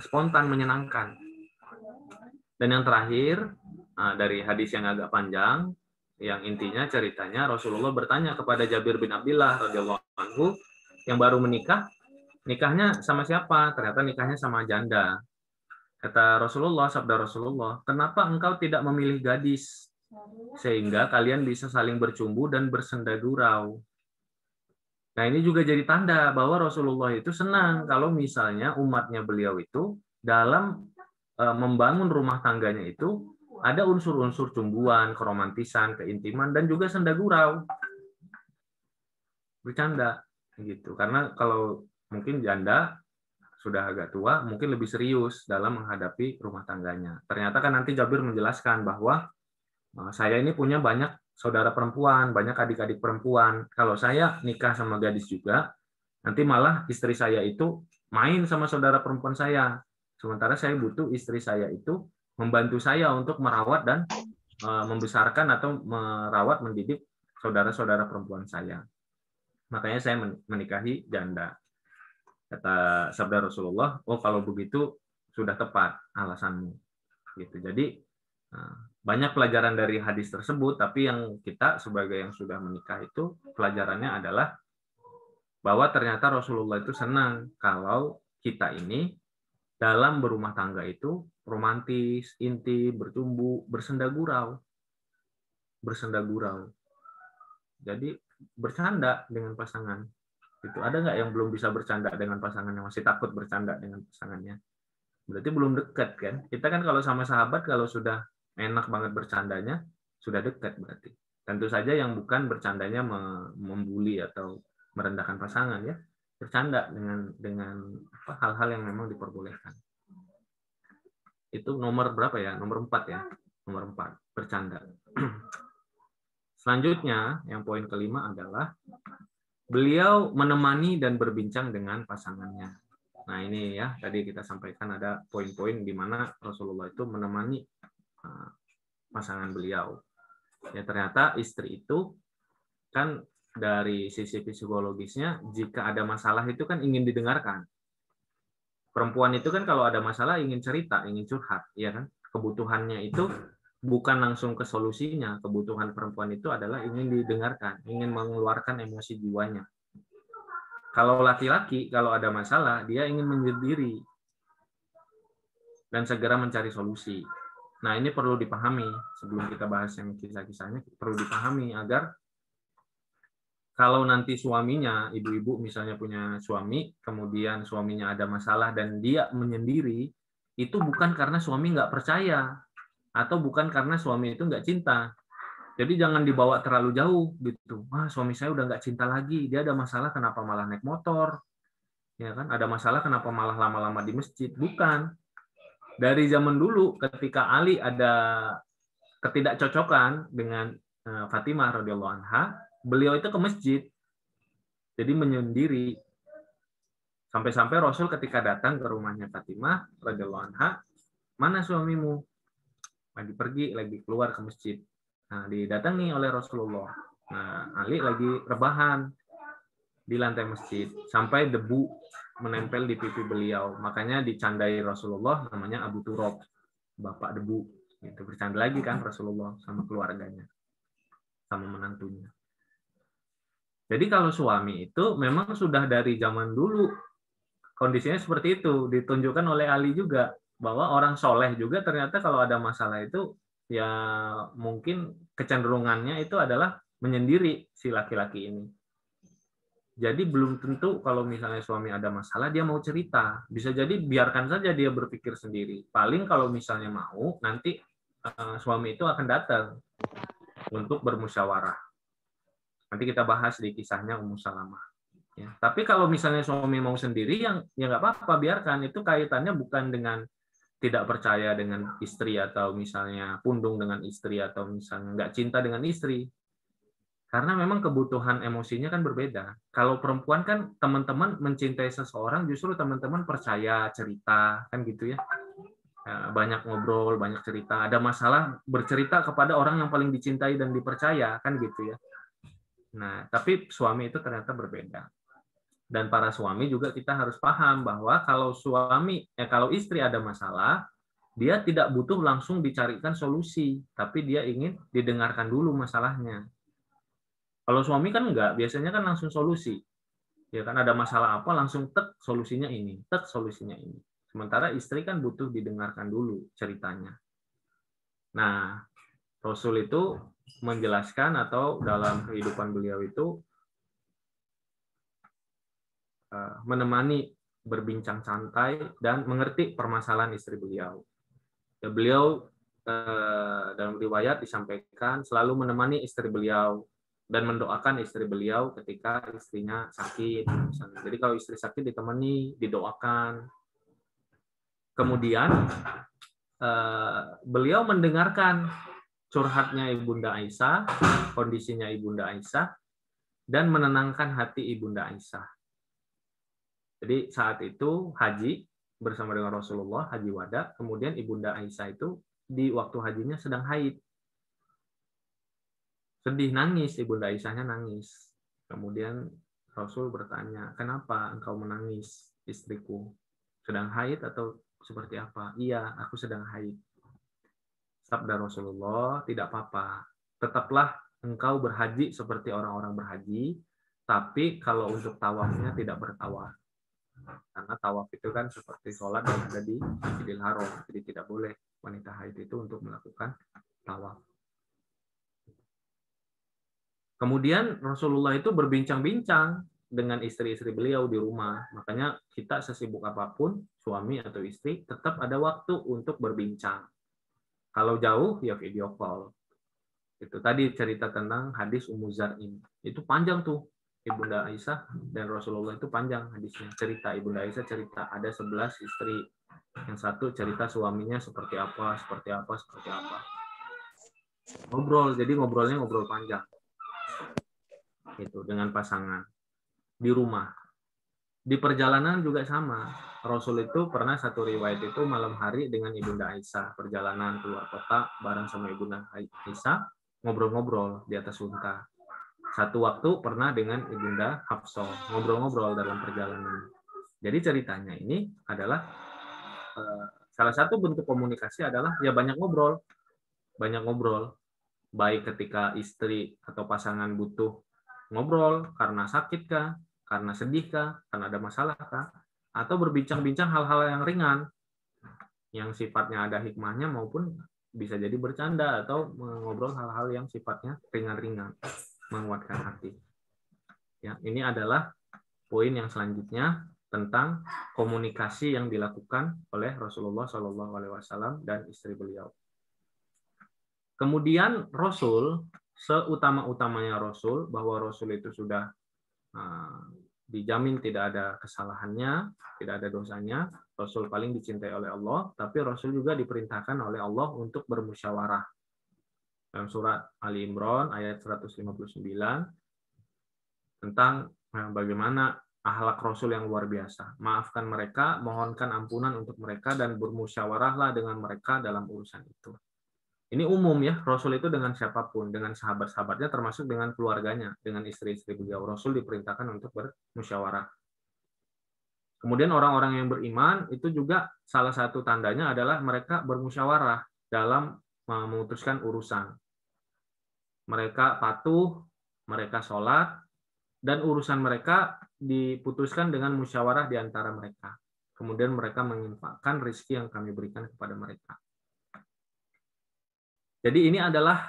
spontan, menyenangkan. Dan yang terakhir dari hadis yang agak panjang, yang intinya ceritanya Rasulullah bertanya kepada Jabir bin Abdullah radhiyallahu anhu yang baru menikah, nikahnya sama siapa? Ternyata nikahnya sama janda. Kata Rasulullah, sabda Rasulullah, kenapa engkau tidak memilih gadis sehingga kalian bisa saling bercumbu dan bersenda gurau? Nah, ini juga jadi tanda bahwa Rasulullah itu senang kalau misalnya umatnya beliau itu dalam membangun rumah tangganya itu ada unsur-unsur cumbuan, keromantisan, keintiman, dan juga senda gurau. Bercanda gitu. Karena kalau mungkin janda sudah agak tua, mungkin lebih serius dalam menghadapi rumah tangganya. Ternyata kan nanti Jabir menjelaskan bahwa saya ini punya banyak saudara perempuan, banyak adik-adik perempuan. Kalau saya nikah sama gadis juga, Nanti malah istri saya itu main sama saudara perempuan saya. Sementara saya butuh istri saya itu membantu saya untuk merawat dan membesarkan atau merawat mendidik saudara-saudara perempuan saya. Makanya saya menikahi janda. Kata sabda Rasulullah, oh kalau begitu sudah tepat alasanmu. Gitu. Jadi banyak pelajaran dari hadis tersebut, tapi yang kita sebagai yang sudah menikah itu pelajarannya adalah bahwa ternyata Rasulullah itu senang kalau kita ini dalam berumah tangga itu romantis, intim, bertumbuh, bersenda gurau. Jadi bercanda dengan pasangan. Itu ada nggak yang belum bisa bercanda dengan pasangannya, masih takut bercanda dengan pasangannya? Berarti belum dekat kan? Kita kan kalau sama sahabat kalau sudah enak banget bercandanya, sudah dekat berarti. Tentu saja yang bukan bercandanya membuli atau merendahkan pasangan ya, bercanda dengan hal-hal yang memang diperbolehkan. Itu nomor berapa ya? Nomor 4 ya. Nomor 4, bercanda. Selanjutnya, yang poin kelima adalah beliau menemani dan berbincang dengan pasangannya. Nah ini ya, tadi kita sampaikan ada poin-poin di mana Rasulullah itu menemani pasangan beliau. Ya ternyata istri itu kan dari sisi psikologisnya, jika ada masalah itu kan ingin didengarkan. Perempuan itu kan kalau ada masalah ingin cerita, ingin curhat, ya kan? Kebutuhannya itu bukan langsung ke solusinya. Kebutuhan perempuan itu adalah ingin didengarkan, ingin mengeluarkan emosi jiwanya. Kalau laki-laki, kalau ada masalah, dia ingin menyendiri dan segera mencari solusi. Nah, ini perlu dipahami sebelum kita bahas yang kisah-kisahnya, perlu dipahami agar kalau nanti suaminya, ibu-ibu misalnya punya suami, kemudian suaminya ada masalah dan dia menyendiri, itu bukan karena suami nggak percaya, atau bukan karena suami itu nggak cinta. Jadi jangan dibawa terlalu jauh gitu. Wah, suami saya udah nggak cinta lagi, dia ada masalah kenapa malah naik motor, ya kan? Ada masalah kenapa malah lama-lama di masjid? Bukan. Dari zaman dulu ketika Ali ada ketidakcocokan dengan Fatimah radhiyallahu anha, beliau itu ke masjid. Jadi menyendiri. Sampai-sampai Rasul ketika datang ke rumahnya Fatimah radhiyallahu anha, "Mana suamimu?" Lagi pergi, lagi keluar ke masjid. Nah, didatangi oleh Rasulullah. Nah, Ali lagi rebahan di lantai masjid sampai debu menempel di pipi beliau. Makanya dicandai Rasulullah namanya Abu Turab, bapak debu. Itu bercanda lagi kan Rasulullah sama keluarganya, sama menantunya. Jadi kalau suami itu memang sudah dari zaman dulu kondisinya seperti itu, ditunjukkan oleh Ali juga bahwa orang soleh juga ternyata kalau ada masalah itu ya mungkin kecenderungannya itu adalah menyendiri si laki-laki ini. Jadi belum tentu kalau misalnya suami ada masalah dia mau cerita. Bisa jadi biarkan saja dia berpikir sendiri. Paling kalau misalnya mau nanti suami itu akan datang untuk bermusyawarah. Nanti kita bahas di kisahnya Ummu Salamah. Ya. Tapi kalau misalnya suami mau sendiri, ya nggak apa-apa, biarkan. Itu kaitannya bukan dengan tidak percaya dengan istri atau misalnya pundung dengan istri atau misalnya nggak cinta dengan istri. Karena memang kebutuhan emosinya kan berbeda. Kalau perempuan kan teman-teman mencintai seseorang justru teman-teman percaya cerita kan gitu ya. Banyak ngobrol, banyak cerita. Ada masalah bercerita kepada orang yang paling dicintai dan dipercaya kan gitu ya. Nah, tapi suami itu ternyata berbeda. Dan para suami juga kita harus paham bahwa kalau kalau istri ada masalah, dia tidak butuh langsung dicarikan solusi, tapi dia ingin didengarkan dulu masalahnya. Kalau suami kan enggak, biasanya kan langsung solusi. Ya kan ada masalah apa langsung tek solusinya ini, tek solusinya ini. Sementara istri kan butuh didengarkan dulu ceritanya. Nah, Rasul itu menjelaskan atau dalam kehidupan beliau itu menemani berbincang santai dan mengerti permasalahan istri beliau. Ya, beliau dalam riwayat disampaikan selalu menemani istri beliau dan mendoakan istri beliau ketika istrinya sakit. Misalnya. Jadi kalau istri sakit ditemani, didoakan. Kemudian beliau mendengarkan curhatnya Ibunda Aisyah, kondisinya Ibunda Aisyah, dan menenangkan hati Ibunda Aisyah. Jadi saat itu haji bersama dengan Rasulullah, haji wada, kemudian Ibunda Aisyah itu di waktu hajinya sedang haid. Sedih, nangis, Ibunda Aisyahnya nangis. Kemudian Rasul bertanya, kenapa engkau menangis, istriku? Sedang haid atau seperti apa? Iya, aku sedang haid. Sabda Rasulullah, tidak apa-apa. Tetaplah engkau berhaji seperti orang-orang berhaji, tapi kalau untuk tawafnya tidak bertawaf. Karena tawaf itu kan seperti sholat yang ada di Masjidil Haram, jadi tidak boleh wanita haid itu untuk melakukan tawaf. Kemudian Rasulullah itu berbincang-bincang dengan istri-istri beliau di rumah. Makanya kita sesibuk apapun, suami atau istri, tetap ada waktu untuk berbincang. Kalau jauh, ya video call. Itu tadi cerita tentang hadis Ummu Zar'in. Itu panjang tuh. Ibunda Aisyah dan Rasulullah itu panjang hadisnya. Cerita Ibunda Aisyah cerita ada 11 istri. Yang satu cerita suaminya seperti apa, seperti apa, seperti apa. Ngobrol, jadi ngobrolnya ngobrol panjang. Itu dengan pasangan di rumah. Di perjalanan juga sama. Rasul itu pernah satu riwayat itu malam hari dengan Ibunda Aisyah, perjalanan keluar kota bareng sama Ibunda Aisyah, ngobrol-ngobrol di atas unta. Satu waktu pernah dengan Ibunda Hafsah, ngobrol-ngobrol dalam perjalanan. Jadi ceritanya ini adalah salah satu bentuk komunikasi adalah ya banyak ngobrol. Banyak ngobrol. Baik ketika istri atau pasangan butuh ngobrol karena sakit kah, karena sedih kah, karena ada masalah kah, atau berbincang-bincang hal-hal yang ringan yang sifatnya ada hikmahnya maupun bisa jadi bercanda atau mengobrol hal-hal yang sifatnya ringan-ringan, menguatkan hati. Ya, ini adalah poin yang selanjutnya tentang komunikasi yang dilakukan oleh Rasulullah SAW dan istri beliau. Kemudian Rasul, seutama-utamanya Rasul, bahwa Rasul itu sudah dijamin tidak ada kesalahannya, tidak ada dosanya, Rasul paling dicintai oleh Allah, tapi Rasul juga diperintahkan oleh Allah untuk bermusyawarah. Dalam surat Ali Imran ayat 159 tentang bagaimana akhlak Rasul yang luar biasa. Maafkan mereka, mohonkan ampunan untuk mereka, dan bermusyawarahlah dengan mereka dalam urusan itu. Ini umum ya, Rasul itu dengan siapapun, dengan sahabat-sahabatnya, termasuk dengan keluarganya, dengan istri-istri beliau. Rasul diperintahkan untuk bermusyawarah. Kemudian orang-orang yang beriman itu juga salah satu tandanya adalah mereka bermusyawarah dalam memutuskan urusan. Mereka patuh, mereka sholat, dan urusan mereka diputuskan dengan musyawarah di antara mereka. Kemudian mereka menginfakkan rezeki yang kami berikan kepada mereka. Jadi ini adalah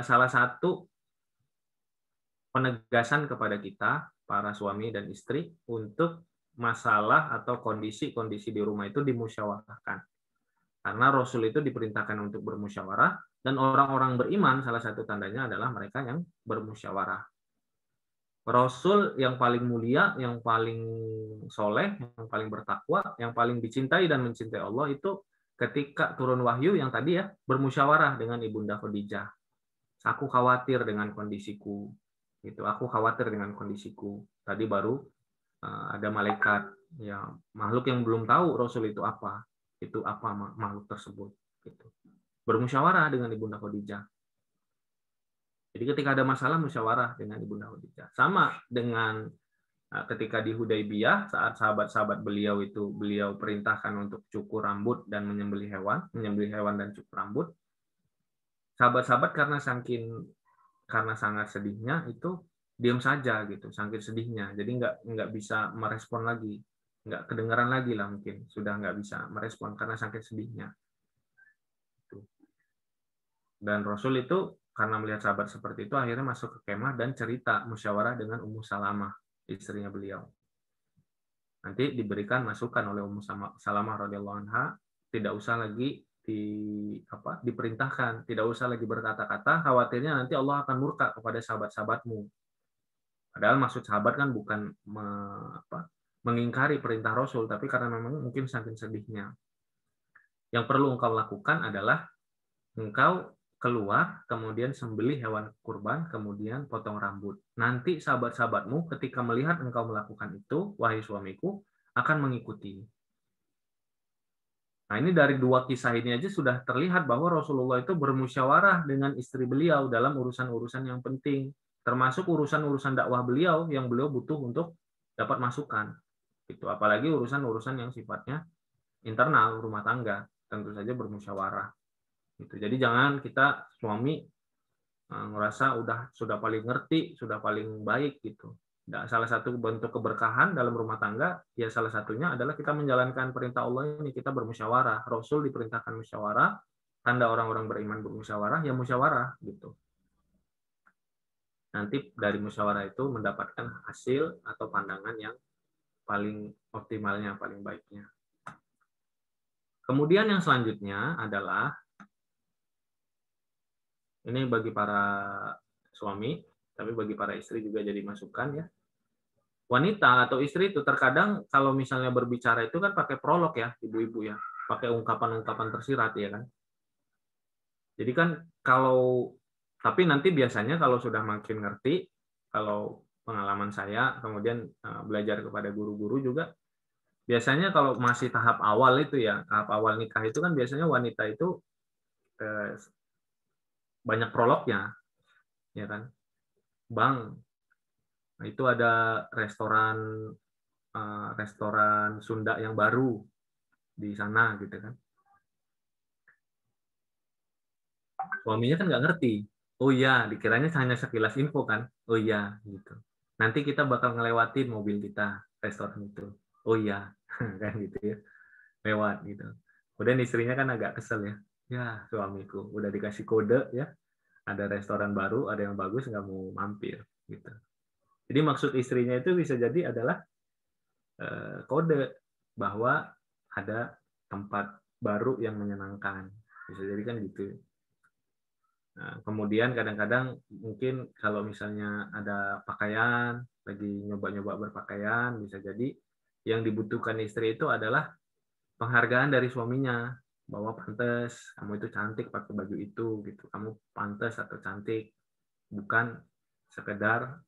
salah satu penegasan kepada kita, para suami dan istri, untuk masalah atau kondisi-kondisi di rumah itu dimusyawarahkan. Karena Rasul itu diperintahkan untuk bermusyawarah, dan orang-orang beriman salah satu tandanya adalah mereka yang bermusyawarah. Rasul yang paling mulia, yang paling soleh, yang paling bertakwa, yang paling dicintai dan mencintai Allah itu ketika turun wahyu yang tadi ya, bermusyawarah dengan Ibunda Khadijah. Aku khawatir dengan kondisiku. Gitu. Aku khawatir dengan kondisiku. Tadi baru ada malaikat, ya makhluk yang belum tahu Rasul itu apa makhluk tersebut. Gitu. Bermusyawarah dengan Ibunda Khadijah. Jadi ketika ada masalah musyawarah dengan Ibunda Khadijah. Sama dengan ketika di Hudaybiyah, saat sahabat-sahabat beliau itu beliau perintahkan untuk cukur rambut dan menyembelih hewan dan cukur rambut. Sahabat-sahabat karena sangat sedihnya itu diam saja gitu, saking sedihnya. Jadi nggak bisa merespon lagi, nggak kedengaran lagi lah mungkin, sudah nggak bisa merespon karena saking sedihnya. Dan Rasul itu karena melihat sahabat seperti itu akhirnya masuk ke kemah dan cerita musyawarah dengan Ummu Salamah, istrinya beliau. Nanti diberikan masukan oleh Ummu Salamah radhiyallahu anha, tidak usah lagi diperintahkan, tidak usah lagi berkata-kata, khawatirnya nanti Allah akan murka kepada sahabat-sahabatmu. Padahal maksud sahabat kan bukan mengingkari perintah Rasul, tapi karena memang mungkin saking sedihnya. Yang perlu engkau lakukan adalah engkau keluar, kemudian sembelih hewan kurban, kemudian potong rambut. Nanti sahabat-sahabatmu ketika melihat engkau melakukan itu, wahai suamiku, akan mengikuti. Nah, ini dari dua kisah ini aja sudah terlihat bahwa Rasulullah itu bermusyawarah dengan istri beliau dalam urusan-urusan yang penting, termasuk urusan-urusan dakwah beliau yang beliau butuh untuk dapat masukan. Itu apalagi urusan-urusan yang sifatnya internal rumah tangga, tentu saja bermusyawarah. Gitu. Jadi jangan kita suami ngerasa sudah paling ngerti, sudah paling baik gitu. Salah satu bentuk keberkahan dalam rumah tangga, ya salah satunya adalah kita menjalankan perintah Allah ini, kita bermusyawarah. Rasul diperintahkan musyawarah, tanda orang-orang beriman bermusyawarah, ya musyawarah gitu. Nanti dari musyawarah itu mendapatkan hasil atau pandangan yang paling optimalnya, paling baiknya. Kemudian yang selanjutnya adalah, ini bagi para suami, tapi bagi para istri juga jadi masukan ya. Wanita atau istri itu terkadang kalau misalnya berbicara itu kan pakai prolog ya, ibu-ibu ya, pakai ungkapan-ungkapan tersirat ya kan. Jadi kan tapi nanti biasanya kalau sudah makin ngerti, kalau pengalaman saya, kemudian belajar kepada guru-guru juga, biasanya kalau masih tahap awal itu ya, tahap awal nikah itu kan biasanya wanita itu banyak prolognya, ya kan. Bang, itu ada restoran Sunda yang baru di sana gitu kan. Suaminya kan nggak ngerti. Oh iya, dikiranya hanya sekilas info kan. Oh iya, gitu. Nanti kita bakal ngelewatin mobil kita restoran itu. Oh iya, kan gitu ya. Lewat gitu. Kemudian istrinya kan agak kesel ya. Ya, suamiku udah dikasih kode ya. Ada restoran baru, ada yang bagus, nggak mau mampir gitu. Jadi maksud istrinya itu bisa jadi adalah kode bahwa ada tempat baru yang menyenangkan. Bisa jadi kan gitu. Nah, kemudian kadang-kadang mungkin kalau misalnya ada pakaian, lagi nyoba-nyoba berpakaian, bisa jadi yang dibutuhkan istri itu adalah penghargaan dari suaminya, bahwa pantas, kamu itu cantik pakai baju itu, gitu. Kamu pantas atau cantik, bukan sekedar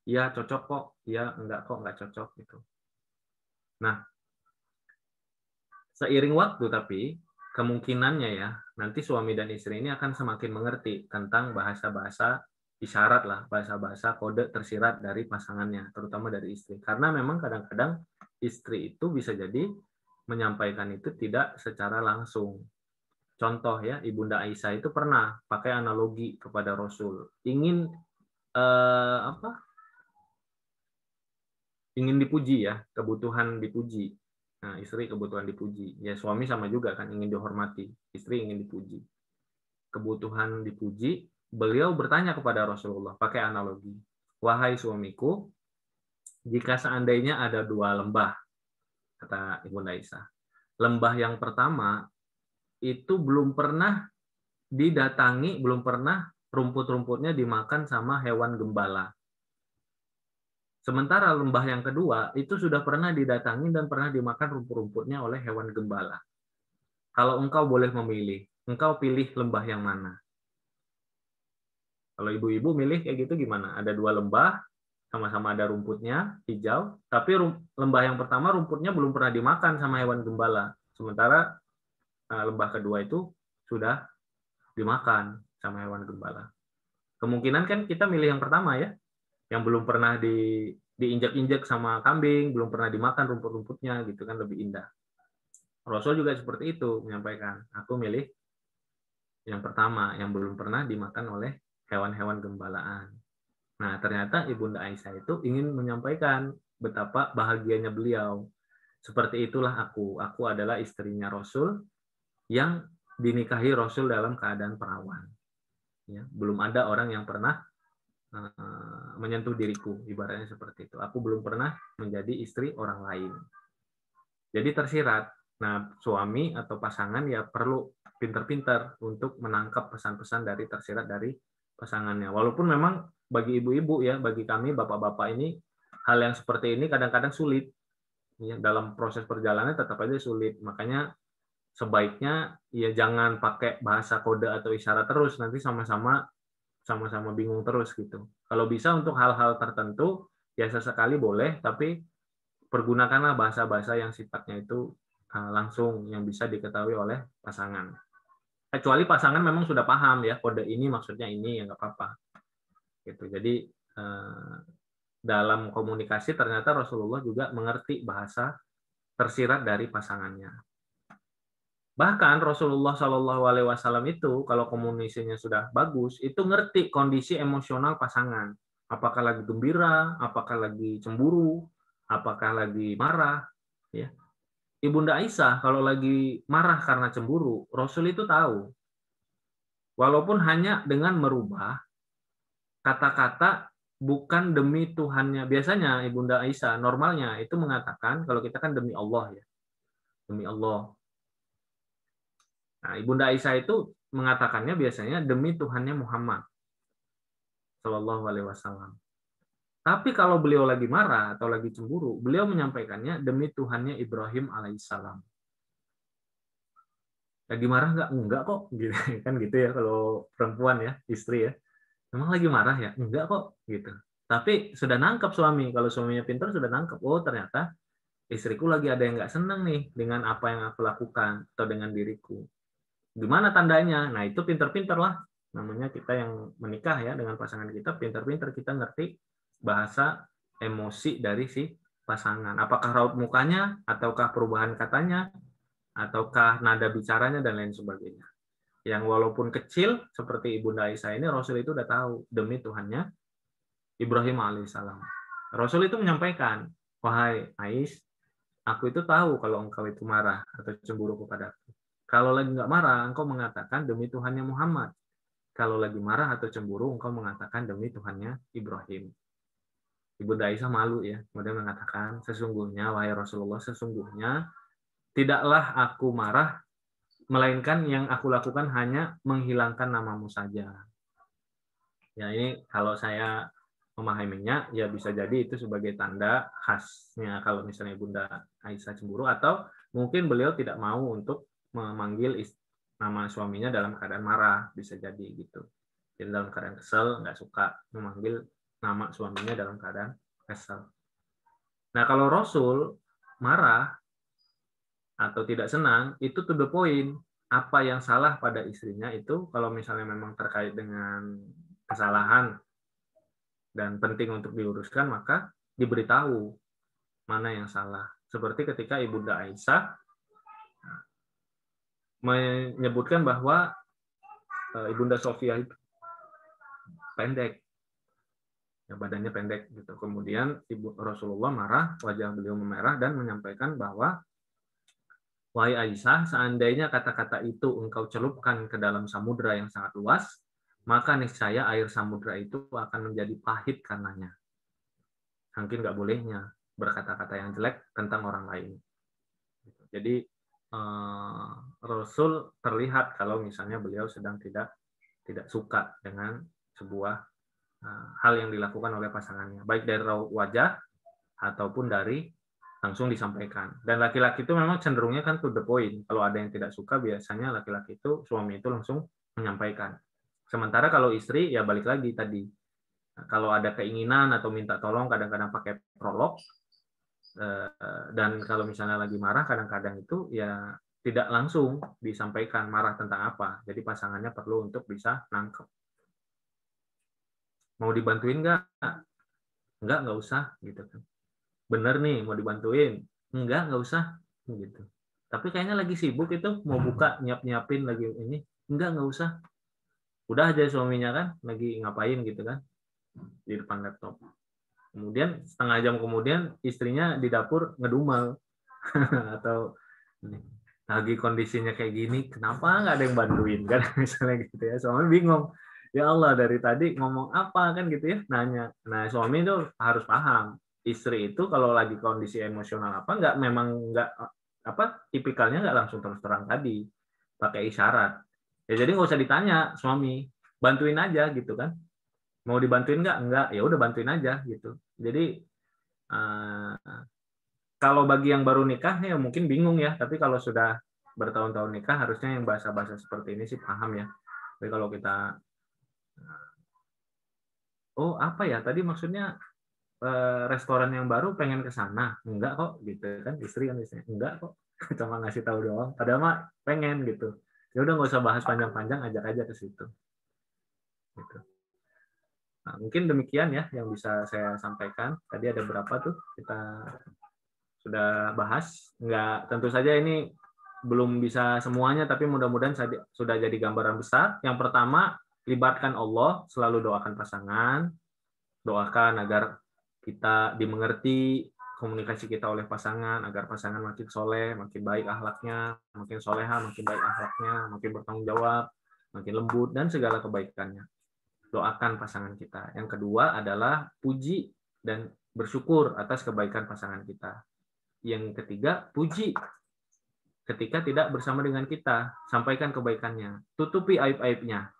ya cocok kok, ya enggak kok enggak cocok gitu. Nah, seiring waktu tapi kemungkinannya ya, nanti suami dan istri ini akan semakin mengerti tentang bahasa-bahasa isyarat lah, bahasa-bahasa kode tersirat dari pasangannya, terutama dari istri. Karena memang kadang-kadang istri itu bisa jadi menyampaikan itu tidak secara langsung. Contoh ya, Ibunda Aisyah itu pernah pakai analogi kepada Rasul. Ingin ingin dipuji ya, kebutuhan dipuji. Nah, istri kebutuhan dipuji. Ya, suami sama juga kan, ingin dihormati. Istri ingin dipuji. Kebutuhan dipuji, beliau bertanya kepada Rasulullah, pakai analogi. Wahai suamiku, jika seandainya ada dua lembah, kata Ibunda Aisyah. Lembah yang pertama, itu belum pernah didatangi, belum pernah rumput-rumputnya dimakan sama hewan gembala. Sementara lembah yang kedua itu sudah pernah didatangi dan pernah dimakan rumput-rumputnya oleh hewan gembala. Kalau engkau boleh memilih, engkau pilih lembah yang mana? Kalau ibu-ibu milih kayak gitu gimana? Ada dua lembah, sama-sama ada rumputnya, hijau, tapi lembah yang pertama rumputnya belum pernah dimakan sama hewan gembala. Sementara lembah kedua itu sudah dimakan sama hewan gembala. Kemungkinan kan kita milih yang pertama ya, yang belum pernah diinjak-injak sama kambing, belum pernah dimakan rumput-rumputnya, gitu kan, lebih indah. Rasul juga seperti itu menyampaikan, aku milih yang pertama, yang belum pernah dimakan oleh hewan-hewan gembalaan. Nah, ternyata Ibunda Aisyah itu ingin menyampaikan betapa bahagianya beliau. Seperti itulah aku adalah istrinya Rasul yang dinikahi Rasul dalam keadaan perawan. Ya, belum ada orang yang pernah menyentuh diriku, ibaratnya seperti itu. Aku belum pernah menjadi istri orang lain. Jadi tersirat. Nah, suami atau pasangan ya perlu pintar-pintar untuk menangkap pesan-pesan dari tersirat dari pasangannya. Walaupun memang bagi ibu-ibu ya, bagi kami bapak-bapak ini hal yang seperti ini kadang-kadang sulit. Ya, dalam proses perjalanan tetap aja sulit. Makanya sebaiknya ya jangan pakai bahasa kode atau isyarat terus, nanti sama-sama bingung terus gitu. Kalau bisa untuk hal-hal tertentu ya sesekali boleh, tapi pergunakanlah bahasa-bahasa yang sifatnya itu langsung, yang bisa diketahui oleh pasangan. Kecuali pasangan memang sudah paham ya, kode ini maksudnya ini, ya nggak apa-apa. Gitu. Jadi dalam komunikasi ternyata Rasulullah juga mengerti bahasa tersirat dari pasangannya. Bahkan Rasulullah Shallallahu Alaihi Wasallam itu kalau komunikasinya sudah bagus, itu ngerti kondisi emosional pasangan. Apakah lagi gembira, apakah lagi cemburu, apakah lagi marah. Ya. Ibunda Aisyah kalau lagi marah karena cemburu, Rasul itu tahu. Walaupun hanya dengan merubah kata-kata bukan demi Tuhannya. Biasanya Ibunda Aisyah normalnya itu mengatakan, kalau kita kan demi Allah ya. Demi Allah. Nah, Ibunda Aisyah itu mengatakannya biasanya demi Tuhannya Muhammad Shallallahu Alaihi Wasallam. Tapi kalau beliau lagi marah atau lagi cemburu, beliau menyampaikannya demi Tuhannya Ibrahim alaihissalam. Lagi marah nggak? Enggak kok, gitu kan gitu ya kalau perempuan ya, istri ya. Memang lagi marah ya? Enggak kok, gitu. Tapi sudah nangkep suami. Kalau suaminya pintar sudah nangkep. Oh ternyata istriku lagi ada yang nggak senang nih dengan apa yang aku lakukan atau dengan diriku. Gimana tandanya? Nah itu pintar-pintar lah. Namanya kita yang menikah ya dengan pasangan kita, pintar-pintar kita ngerti bahasa emosi dari si pasangan. Apakah raut mukanya, ataukah perubahan katanya, ataukah nada bicaranya, dan lain sebagainya. Yang walaupun kecil, seperti Ibunda Aisyah ini, Rasul itu udah tahu, demi Tuhannya Ibrahim alaihissalam. Rasul itu menyampaikan, wahai Ais, aku itu tahu kalau engkau itu marah atau cemburu kepadaku. Kalau lagi nggak marah, engkau mengatakan demi Tuhannya Muhammad. Kalau lagi marah atau cemburu, engkau mengatakan demi Tuhannya Ibrahim. Ibunda Aisyah malu ya, kemudian mengatakan, sesungguhnya, wahai Rasulullah, sesungguhnya tidaklah aku marah, melainkan yang aku lakukan hanya menghilangkan namamu saja. Ya ini kalau saya memahaminya, ya bisa jadi itu sebagai tanda khasnya kalau misalnya Bunda Aisyah cemburu, atau mungkin beliau tidak mau untuk memanggil nama suaminya dalam keadaan marah, bisa jadi gitu. Jadi dalam keadaan kesel, nggak suka memanggil nama suaminya dalam keadaan kesel. Nah kalau Rasul marah atau tidak senang, itu to the point. Apa yang salah pada istrinya itu, kalau misalnya memang terkait dengan kesalahan dan penting untuk diuruskan, maka diberitahu mana yang salah. Seperti ketika Ibunda Aisyah menyebutkan bahwa Ibunda Sofia itu pendek, ya, badannya pendek gitu. Kemudian Ibu Rasulullah marah, wajah beliau memerah dan menyampaikan bahwa wahai Aisyah, seandainya kata-kata itu engkau celupkan ke dalam samudra yang sangat luas, maka niscaya air samudra itu akan menjadi pahit karenanya. Mungkin nggak bolehnya berkata-kata yang jelek tentang orang lain. Jadi Rasul terlihat kalau misalnya beliau sedang tidak suka dengan sebuah hal yang dilakukan oleh pasangannya, baik dari raut wajah ataupun dari langsung disampaikan. Dan laki-laki itu memang cenderungnya kan to the point. Kalau ada yang tidak suka, biasanya laki-laki itu, suami itu langsung menyampaikan. Sementara kalau istri, ya balik lagi tadi. Kalau ada keinginan atau minta tolong, kadang-kadang pakai prolog. Dan kalau misalnya lagi marah, kadang-kadang itu ya tidak langsung disampaikan marah tentang apa. Jadi pasangannya perlu untuk bisa nangkep. Mau dibantuin nggak? Nggak usah. Gitu kan. Bener nih mau dibantuin, nggak usah gitu. Tapi kayaknya lagi sibuk itu, mau buka nyiapin lagi ini, nggak usah. Udah aja suaminya kan lagi ngapain gitu kan di depan laptop. Kemudian setengah jam kemudian istrinya di dapur ngedumel atau lagi kondisinya kayak gini, kenapa nggak ada yang bantuin kan misalnya gitu ya. Suami bingung, ya Allah dari tadi ngomong apa kan gitu ya, nanya. Nah suami itu harus paham, istri itu kalau lagi kondisi emosional apa nggak, memang nggak apa tipikalnya nggak langsung terus terang tadi, pakai isyarat ya. Jadi nggak usah ditanya suami, bantuin aja gitu kan, mau dibantuin nggak, ya udah bantuin aja gitu. Jadi kalau bagi yang baru nikah ya mungkin bingung ya, tapi kalau sudah bertahun-tahun nikah harusnya yang bahasa-bahasa seperti ini sih paham ya. Tapi kalau kita oh apa ya tadi maksudnya restoran yang baru pengen ke sana. Enggak kok gitu kan, istri kan istrinya enggak kok, cuma ngasih tahu doang, padahal mah pengen gitu. Ya udah nggak usah bahas panjang-panjang, ajak aja ke situ gitu. Nah, mungkin demikian ya yang bisa saya sampaikan. Tadi ada berapa tuh kita sudah bahas. Enggak, tentu saja ini belum bisa semuanya, tapi mudah-mudahan sudah jadi gambaran besar. Yang pertama, libatkan Allah, selalu doakan pasangan, doakan agar kita dimengerti komunikasi kita oleh pasangan, agar pasangan makin soleh, makin baik akhlaknya, makin soleha, makin baik akhlaknya, makin bertanggung jawab, makin lembut, dan segala kebaikannya. Doakan pasangan kita. Yang kedua adalah puji dan bersyukur atas kebaikan pasangan kita. Yang ketiga, puji ketika tidak bersama dengan kita, sampaikan kebaikannya, tutupi aib-aibnya.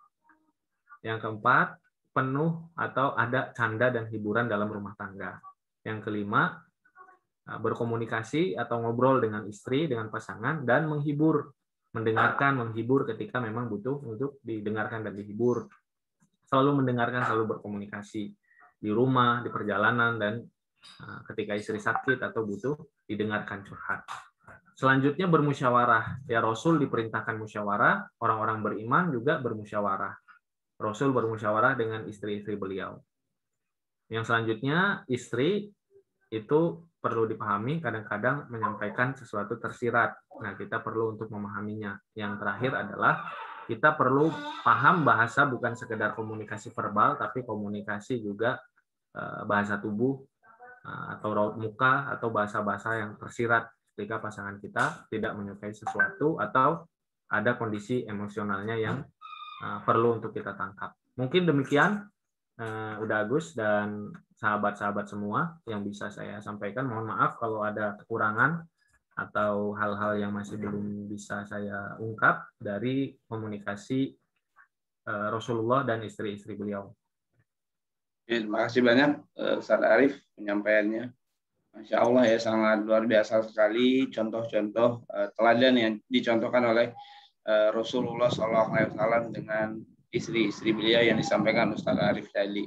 Yang keempat, penuh atau ada canda dan hiburan dalam rumah tangga. Yang kelima, berkomunikasi atau ngobrol dengan istri, dengan pasangan, dan menghibur, menghibur ketika memang butuh untuk didengarkan dan dihibur. Selalu mendengarkan, selalu berkomunikasi di rumah, di perjalanan, dan ketika istri sakit atau butuh didengarkan curhat. Selanjutnya bermusyawarah. Ya, Rasul diperintahkan musyawarah, orang-orang beriman juga bermusyawarah. Rasul bermusyawarah dengan istri-istri beliau. Yang selanjutnya, istri itu perlu dipahami, kadang-kadang menyampaikan sesuatu tersirat. Nah, kita perlu untuk memahaminya. Yang terakhir adalah kita perlu paham bahasa, bukan sekedar komunikasi verbal, tapi komunikasi juga bahasa tubuh atau raut muka atau bahasa-bahasa yang tersirat ketika pasangan kita tidak menyukai sesuatu atau ada kondisi emosionalnya yang perlu untuk kita tangkap. Mungkin demikian, udah Agus dan sahabat-sahabat semua yang bisa saya sampaikan. Mohon maaf kalau ada kekurangan atau hal-hal yang masih belum bisa saya ungkap dari komunikasi Rasulullah dan istri-istri beliau. Terima kasih banyak Ustaz Arif penyampaiannya. Masya Allah ya, sangat luar biasa sekali contoh-contoh teladan yang dicontohkan oleh Rasulullah SAW dengan istri-istri beliau yang disampaikan Ustaz Arif tadi.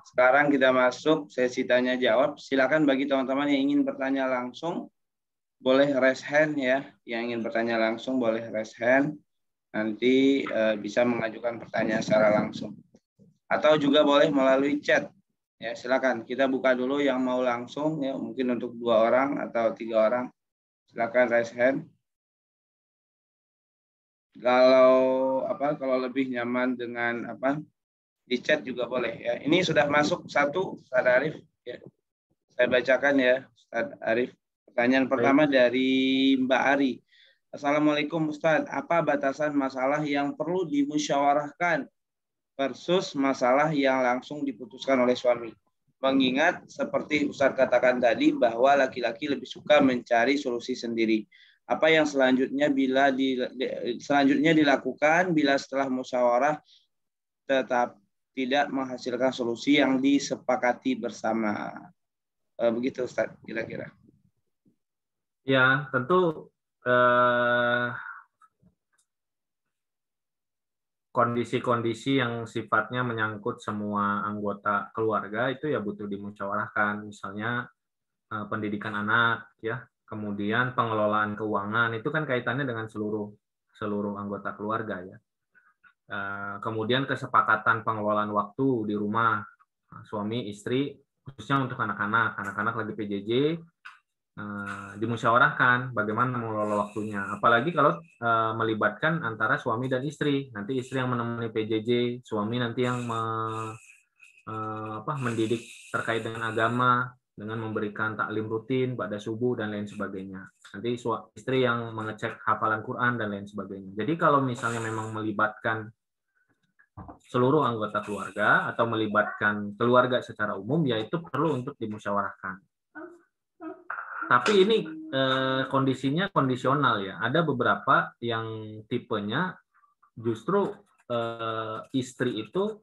Sekarang kita masuk sesi tanya jawab. Silakan bagi teman-teman yang ingin bertanya langsung, boleh raise hand ya. Yang ingin bertanya langsung boleh raise hand. Nanti bisa mengajukan pertanyaan secara langsung. Atau juga boleh melalui chat. Ya, silakan. Kita buka dulu yang mau langsung ya, mungkin untuk 2 orang atau 3 orang. Silakan raise hand. Kalau lebih nyaman dengan di chat juga boleh ya. Ini sudah masuk satu, Ustaz Arif ya. Saya bacakan ya, Ustaz Arif. Pertanyaan pertama dari Mbak Ari. Assalamualaikum Ustaz, apa batasan masalah yang perlu dimusyawarahkan versus masalah yang langsung diputuskan oleh suami? Mengingat seperti Ustaz katakan tadi bahwa laki-laki lebih suka mencari solusi sendiri. Apa yang selanjutnya dilakukan bila setelah musyawarah tetap tidak menghasilkan solusi yang disepakati bersama? Begitu Ustaz kira-kira. Ya, tentu kondisi-kondisi yang sifatnya menyangkut semua anggota keluarga itu ya butuh dimusyawarahkan. Misalnya pendidikan anak, ya, kemudian pengelolaan keuangan itu kan kaitannya dengan seluruh anggota keluarga ya. Kemudian kesepakatan pengelolaan waktu di rumah suami istri, khususnya untuk anak-anak lagi PJJ. Dimusyawarahkan bagaimana mengelola waktunya, apalagi kalau melibatkan antara suami dan istri. Nanti istri yang menemani PJJ, suami nanti yang mendidik terkait dengan agama dengan memberikan taklim rutin pada subuh dan lain sebagainya. Nanti istri yang mengecek hafalan Quran dan lain sebagainya. Jadi kalau misalnya memang melibatkan seluruh anggota keluarga atau melibatkan keluarga secara umum, ya itu perlu untuk dimusyawarahkan. Tapi ini kondisinya kondisional ya. Ada beberapa yang tipenya justru istri itu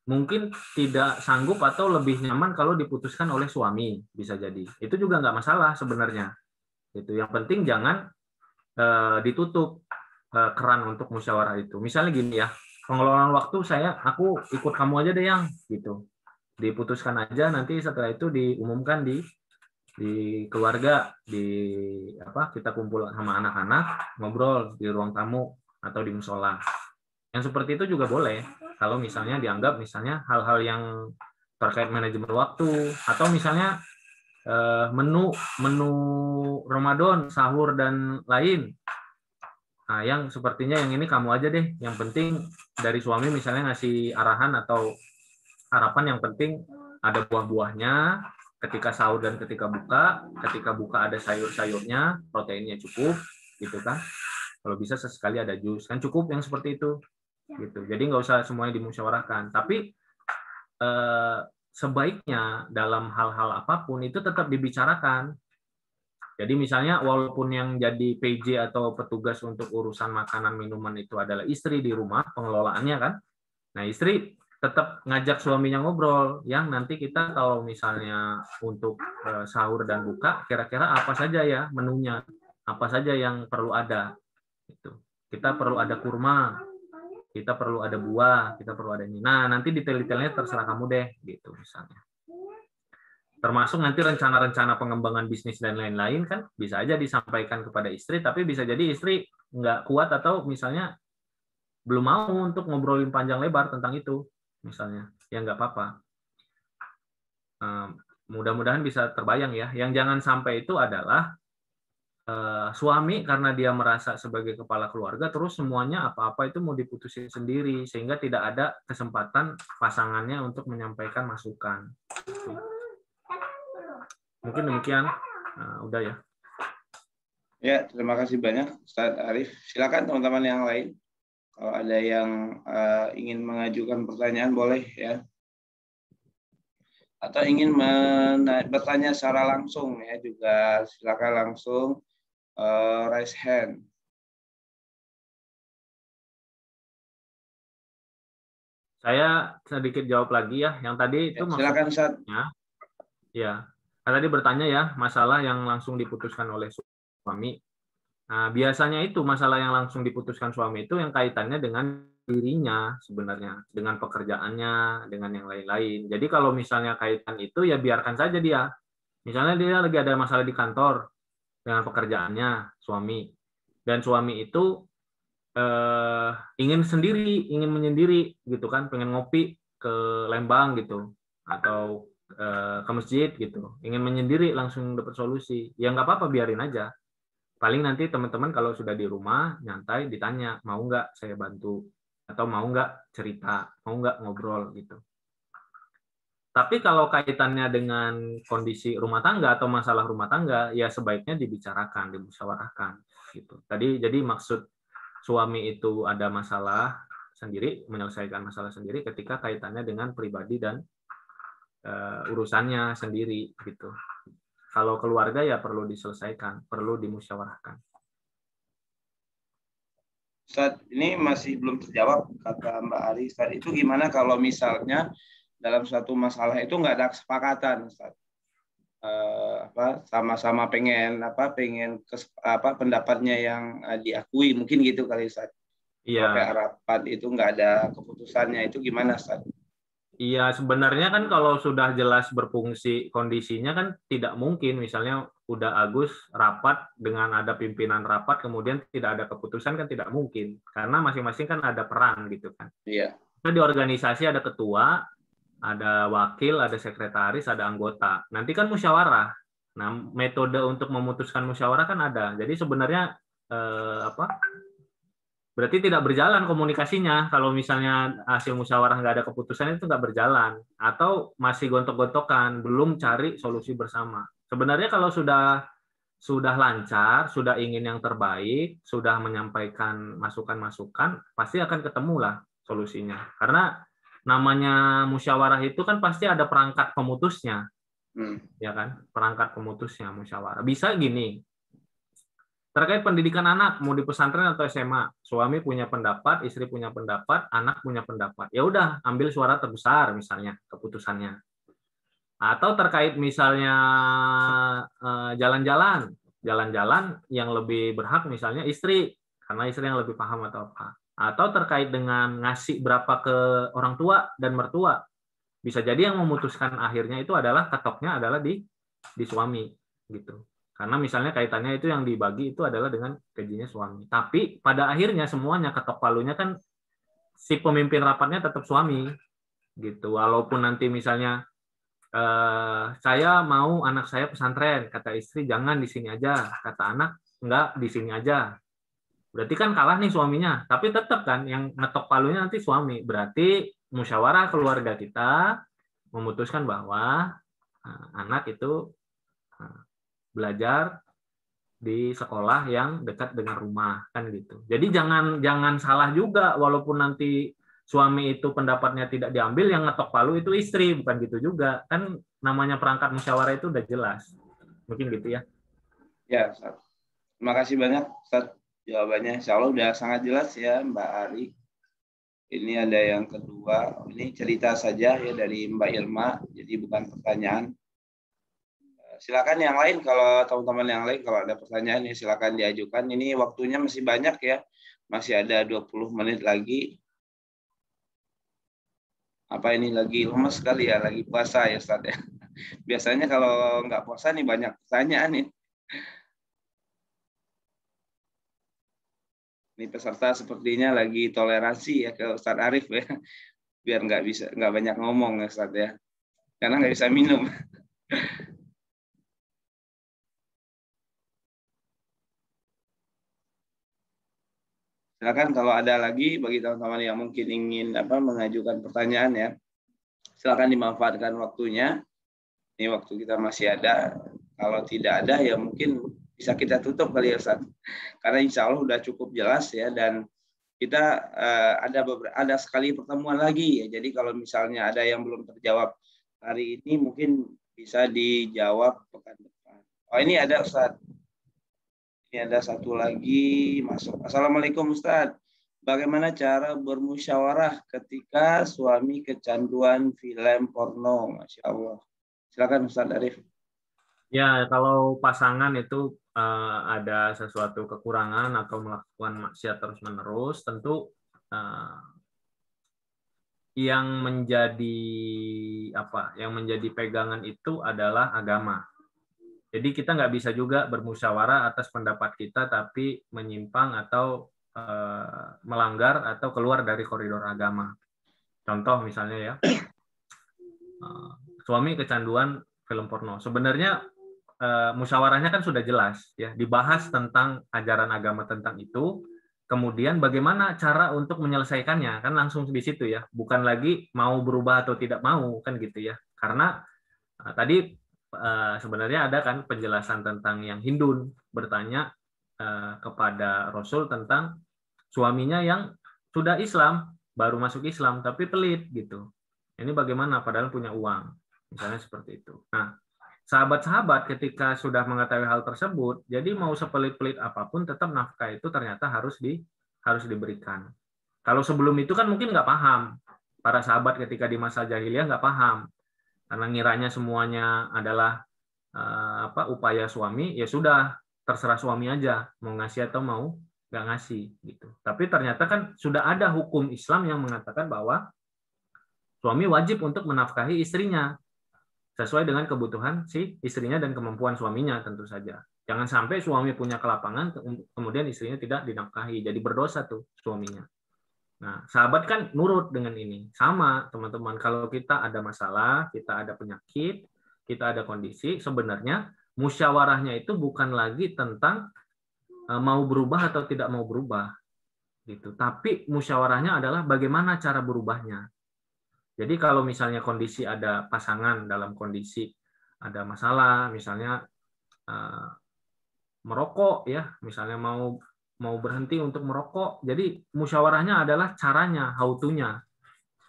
mungkin tidak sanggup atau lebih nyaman kalau diputuskan oleh suami, bisa jadi. Itu juga nggak masalah sebenarnya. Itu yang penting jangan ditutup keran untuk musyawarah itu. Misalnya gini ya, pengelolaan waktu aku ikut kamu aja deh yang gitu. diputuskan aja, nanti setelah itu diumumkan di keluarga, kita kumpul sama anak-anak, ngobrol di ruang tamu atau di musola. Yang seperti itu juga boleh kalau misalnya dianggap misalnya hal-hal yang terkait manajemen waktu, atau misalnya menu Ramadan, sahur dan lain. Nah, yang sepertinya yang ini kamu aja deh. Yang penting dari suami misalnya ngasih arahan atau harapan, yang penting ada buah-buahnya ketika sahur dan ketika buka. Ketika buka ada sayur-sayurnya, proteinnya cukup, gitu kan. Kalau bisa sesekali ada jus, kan cukup yang seperti itu. Gitu. Jadi nggak usah semuanya dimusyawarahkan. Tapi sebaiknya dalam hal-hal apapun itu tetap dibicarakan. Jadi misalnya walaupun yang jadi PJ atau petugas untuk urusan makanan minuman itu adalah istri di rumah, pengelolaannya kan. Nah, istri tetap ngajak suaminya ngobrol, yang nanti kita kalau misalnya untuk sahur dan buka, kira-kira apa saja ya menunya, apa saja yang perlu ada. Kita perlu ada kurma, kita perlu ada buah, kita perlu ada ini. Nah, nanti detail-detailnya terserah kamu deh, gitu misalnya. Termasuk nanti rencana-rencana pengembangan bisnis dan lain-lain kan bisa aja disampaikan kepada istri, tapi bisa jadi istri nggak kuat atau misalnya belum mau untuk ngobrolin panjang lebar tentang itu, misalnya. Ya nggak apa-apa. Mudah-mudahan bisa terbayang ya. Yang jangan sampai itu adalah suami karena dia merasa sebagai kepala keluarga, terus semuanya apa-apa itu mau diputusin sendiri, sehingga tidak ada kesempatan pasangannya untuk menyampaikan masukan. Mungkin demikian. Udah ya. Ya, terima kasih banyak Ustaz Arif. Silakan teman-teman yang lain. Kalau ada yang ingin mengajukan pertanyaan boleh ya. Atau ingin bertanya secara langsung ya juga silakan langsung raise hand. Saya sedikit jawab lagi ya. Yang tadi itu ya, silakan Ustaz. Ya, tadi bertanya ya masalah yang langsung diputuskan oleh suami. Nah, biasanya itu masalah yang langsung diputuskan suami itu yang kaitannya dengan dirinya sebenarnya, dengan pekerjaannya, dengan yang lain-lain. Jadi kalau misalnya kaitan itu ya biarkan saja dia. Misalnya dia lagi ada masalah di kantor dengan pekerjaannya suami, dan suami itu ingin menyendiri gitu kan, pengen ngopi ke Lembang gitu, atau ke masjid gitu, ingin menyendiri langsung dapat solusi, ya nggak apa-apa, biarin aja. Paling nanti teman-teman kalau sudah di rumah nyantai ditanya, mau nggak saya bantu, atau mau nggak cerita, mau nggak ngobrol gitu. Tapi kalau kaitannya dengan kondisi rumah tangga atau masalah rumah tangga, ya sebaiknya dibicarakan, dimusyawarahkan gitu. Jadi maksud suami itu ada masalah sendiri, menyelesaikan masalah sendiri ketika kaitannya dengan pribadi dan urusannya sendiri gitu. Kalau keluarga ya perlu diselesaikan, perlu dimusyawarahkan. Ustaz, ini masih belum terjawab kata Mbak Ari. Ustaz, itu gimana kalau misalnya dalam suatu masalah itu nggak ada kesepakatan, Ustaz? Sama-sama pengen pendapatnya yang diakui, mungkin gitu kali Ustaz. Iya. Sampai rapat itu nggak ada keputusannya, itu gimana Ustaz? Iya, sebenarnya kan kalau sudah jelas berfungsi kondisinya kan tidak mungkin misalnya udah Agus rapat dengan ada pimpinan rapat kemudian tidak ada keputusan, kan tidak mungkin karena masing-masing kan ada peran gitu kan. Iya. Di organisasi ada ketua, ada wakil, ada sekretaris, ada anggota. Nanti kan musyawarah. Nah, metode untuk memutuskan musyawarah kan ada. Jadi sebenarnya berarti tidak berjalan komunikasinya kalau misalnya hasil musyawarah nggak ada keputusan, itu nggak berjalan, atau masih gontok-gontokan, belum cari solusi bersama. Sebenarnya kalau sudah lancar, sudah ingin yang terbaik, sudah menyampaikan masukan-masukan, pasti akan ketemulah solusinya. Karena namanya musyawarah itu kan pasti ada perangkat pemutusnya, ya kan? Perangkat pemutusnya musyawarah. Bisa gini. Terkait pendidikan anak, mau di pesantren atau SMA, suami punya pendapat, istri punya pendapat, anak punya pendapat. Ya udah, ambil suara terbesar misalnya keputusannya. Atau terkait misalnya jalan-jalan yang lebih berhak misalnya istri, karena istri yang lebih paham atau apa. Atau terkait dengan ngasih berapa ke orang tua dan mertua. bisa jadi yang memutuskan akhirnya itu adalah ketoknya adalah di suami gitu. Karena misalnya kaitannya itu yang dibagi itu adalah dengan gajinya suami. Tapi pada akhirnya semuanya ketok palunya kan si pemimpin rapatnya tetap suami gitu. Walaupun nanti misalnya saya mau anak saya pesantren, kata istri jangan di sini aja, kata anak enggak di sini aja. Berarti kan kalah nih suaminya, tapi tetap kan yang ngetok palunya nanti suami. Berarti musyawarah keluarga kita memutuskan bahwa anak itu belajar di sekolah yang dekat dengan rumah kan gitu. Jadi jangan salah juga, walaupun nanti suami itu pendapatnya tidak diambil, yang ngetok palu itu istri, bukan gitu juga. Kan namanya perangkat musyawarah itu udah jelas. Mungkin gitu ya. Ya, Ustaz. Terima kasih banyak Ustaz jawabannya. Insya Allah udah sangat jelas ya Mbak Ari. Ini ada yang kedua. Ini cerita saja ya dari Mbak Irma, jadi bukan pertanyaan. Silakan yang lain, kalau teman-teman yang lain kalau ada pertanyaan ya silakan diajukan. Ini waktunya masih banyak ya. Masih ada 20 menit lagi. Apa ini lagi lemes sekali ya, lagi puasa ya Ustaz ya. Biasanya kalau nggak puasa nih banyak pertanyaan nih. Ini peserta sepertinya lagi toleransi ya ke Ustaz Arif ya. Biar nggak banyak ngomong ya Ustaz ya. Karena nggak bisa minum. Silakan kalau ada lagi bagi teman-teman yang mungkin ingin mengajukan pertanyaan ya. Silakan dimanfaatkan waktunya. Ini waktu kita masih ada. Kalau tidak ada ya mungkin bisa kita tutup kali ya Ustaz. Karena insya Allah sudah cukup jelas ya, dan kita ada sekali pertemuan lagi ya. Jadi kalau misalnya ada yang belum terjawab hari ini mungkin bisa dijawab pekan depan. Oh ini ada Ustaz. Ini ada satu lagi masuk. Assalamualaikum Ustaz. Bagaimana cara bermusyawarah ketika suami kecanduan film porno? Masya Allah. Silakan Ustaz Arif. Ya, kalau pasangan itu ada sesuatu kekurangan atau melakukan maksiat terus-menerus, tentu yang menjadi pegangan itu adalah agama. Jadi kita nggak bisa juga bermusyawarah atas pendapat kita tapi menyimpang atau melanggar atau keluar dari koridor agama. Contoh misalnya ya, suami kecanduan film porno. Sebenarnya musyawarahnya kan sudah jelas ya, dibahas tentang ajaran agama tentang itu. Kemudian bagaimana cara untuk menyelesaikannya, kan langsung di situ ya, bukan lagi mau berubah atau tidak mau kan gitu ya. Karena tadi sebenarnya ada kan penjelasan tentang yang Hindun bertanya kepada Rasul tentang suaminya yang sudah Islam, baru masuk Islam tapi pelit gitu. Ini bagaimana padahal punya uang, misalnya seperti itu. Nah, sahabat-sahabat ketika sudah mengetahui hal tersebut, jadi mau sepelit-pelit apapun tetap nafkah itu ternyata harus diberikan. Kalau sebelum itu kan mungkin nggak paham. Para sahabat ketika di masa jahiliyah nggak paham. Karena ngiranya semuanya adalah upaya suami, ya sudah terserah suami aja mau ngasih atau mau nggak ngasih gitu. Tapi ternyata kan sudah ada hukum Islam yang mengatakan bahwa suami wajib untuk menafkahi istrinya sesuai dengan kebutuhan si istrinya dan kemampuan suaminya tentu saja. Jangan sampai suami punya kelapangan kemudian istrinya tidak dinafkahi, jadi berdosa tuh suaminya. Nah, sahabat kan nurut dengan ini. Sama, teman-teman. Kalau kita ada masalah, kita ada penyakit, kita ada kondisi, sebenarnya musyawarahnya itu bukan lagi tentang mau berubah atau tidak mau berubah. Gitu. Tapi musyawarahnya adalah bagaimana cara berubahnya. Jadi kalau misalnya kondisi ada pasangan dalam kondisi ada masalah, misalnya merokok ya, misalnya mau berhenti untuk merokok. Jadi musyawarahnya adalah caranya, how to-nya.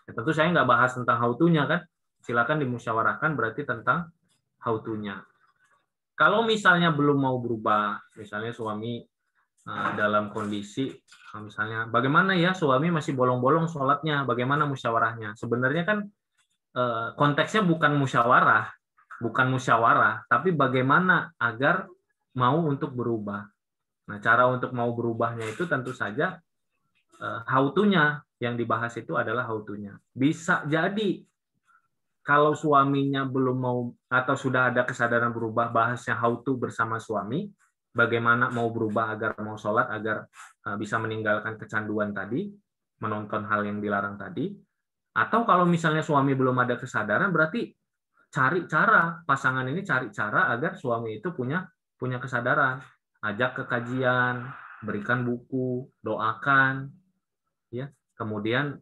Ya, tentu saya nggak bahas tentang how to-nya kan. Silakan dimusyawarahkan berarti tentang how to-nya. Kalau misalnya belum mau berubah, misalnya suami dalam kondisi misalnya bagaimana ya suami masih bolong-bolong sholatnya, bagaimana musyawarahnya? Sebenarnya kan konteksnya bukan musyawarah, tapi bagaimana agar mau untuk berubah. Nah, cara untuk mau berubahnya itu tentu saja how to-nya yang dibahas itu adalah how to-nya. Bisa jadi kalau suaminya belum mau atau sudah ada kesadaran berubah, bahasnya how to bersama suami, bagaimana mau berubah agar mau sholat, agar bisa meninggalkan kecanduan tadi, menonton hal yang dilarang tadi. Atau kalau misalnya suami belum ada kesadaran, berarti cari cara, pasangan ini cari cara agar suami itu punya kesadaran. Ajak ke kajian, berikan buku, doakan, ya. Kemudian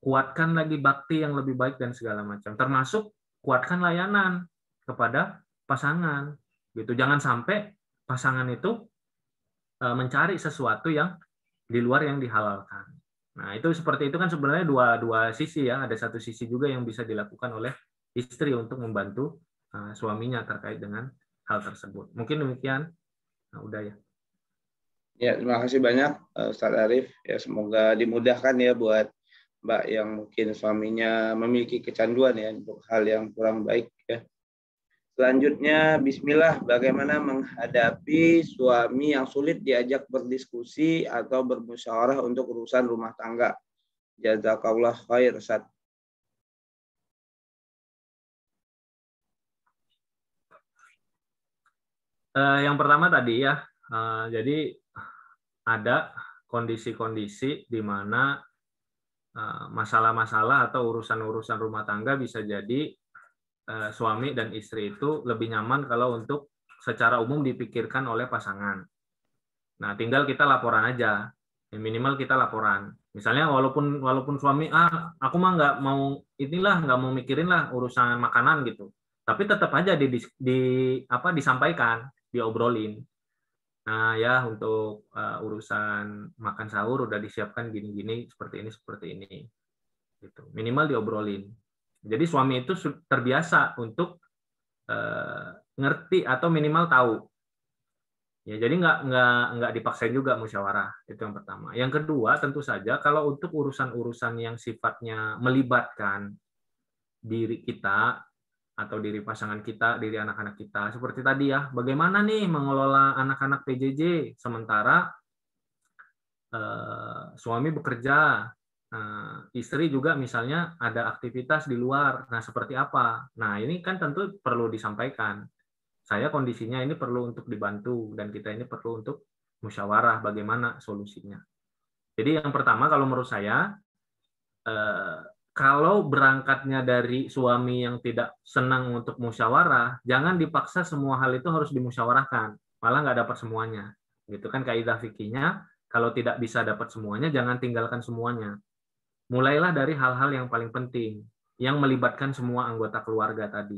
kuatkan lagi bakti yang lebih baik dan segala macam. Termasuk kuatkan layanan kepada pasangan. Gitu. Jangan sampai pasangan itu mencari sesuatu yang di luar yang dihalalkan. Nah, itu seperti itu kan sebenarnya dua sisi ya. Ada satu sisi juga yang bisa dilakukan oleh istri untuk membantu suaminya terkait dengan hal tersebut. Mungkin demikian. Nah, udah ya. Ya, terima kasih banyak Ustadz Arif. Ya, semoga dimudahkan ya buat Mbak yang mungkin suaminya memiliki kecanduan ya untuk hal yang kurang baik ya. Selanjutnya, bismillah, bagaimana menghadapi suami yang sulit diajak berdiskusi atau bermusyawarah untuk urusan rumah tangga. Jazakallah khair, Ustaz. Yang pertama tadi ya, jadi ada kondisi-kondisi di mana masalah-masalah atau urusan-urusan rumah tangga bisa jadi suami dan istri itu lebih nyaman kalau untuk secara umum dipikirkan oleh pasangan. Nah, tinggal kita laporan aja, minimal kita laporan. Misalnya walaupun suami aku mah nggak mau nggak mau mikirin lah urusan makanan gitu, tapi tetap aja disampaikan, diobrolin. Nah ya untuk urusan makan sahur udah disiapkan gini-gini seperti ini gitu. Minimal diobrolin. Jadi suami itu terbiasa untuk ngerti atau minimal tahu. Ya jadi nggak dipaksain juga musyawarah, itu yang pertama. Yang kedua tentu saja kalau untuk urusan-urusan yang sifatnya melibatkan diri kita atau diri pasangan kita, diri anak-anak kita. Seperti tadi ya, bagaimana nih mengelola anak-anak PJJ sementara suami bekerja, istri juga misalnya ada aktivitas di luar. Nah, seperti apa? Nah, ini kan tentu perlu disampaikan. Saya kondisinya ini perlu untuk dibantu dan kita ini perlu untuk musyawarah bagaimana solusinya. Jadi yang pertama kalau menurut saya kalau berangkatnya dari suami yang tidak senang untuk musyawarah, jangan dipaksa semua hal itu harus dimusyawarahkan, malah nggak dapat semuanya. Gitu kan kaidah fikihnya, kalau tidak bisa dapat semuanya, jangan tinggalkan semuanya. Mulailah dari hal-hal yang paling penting, yang melibatkan semua anggota keluarga tadi.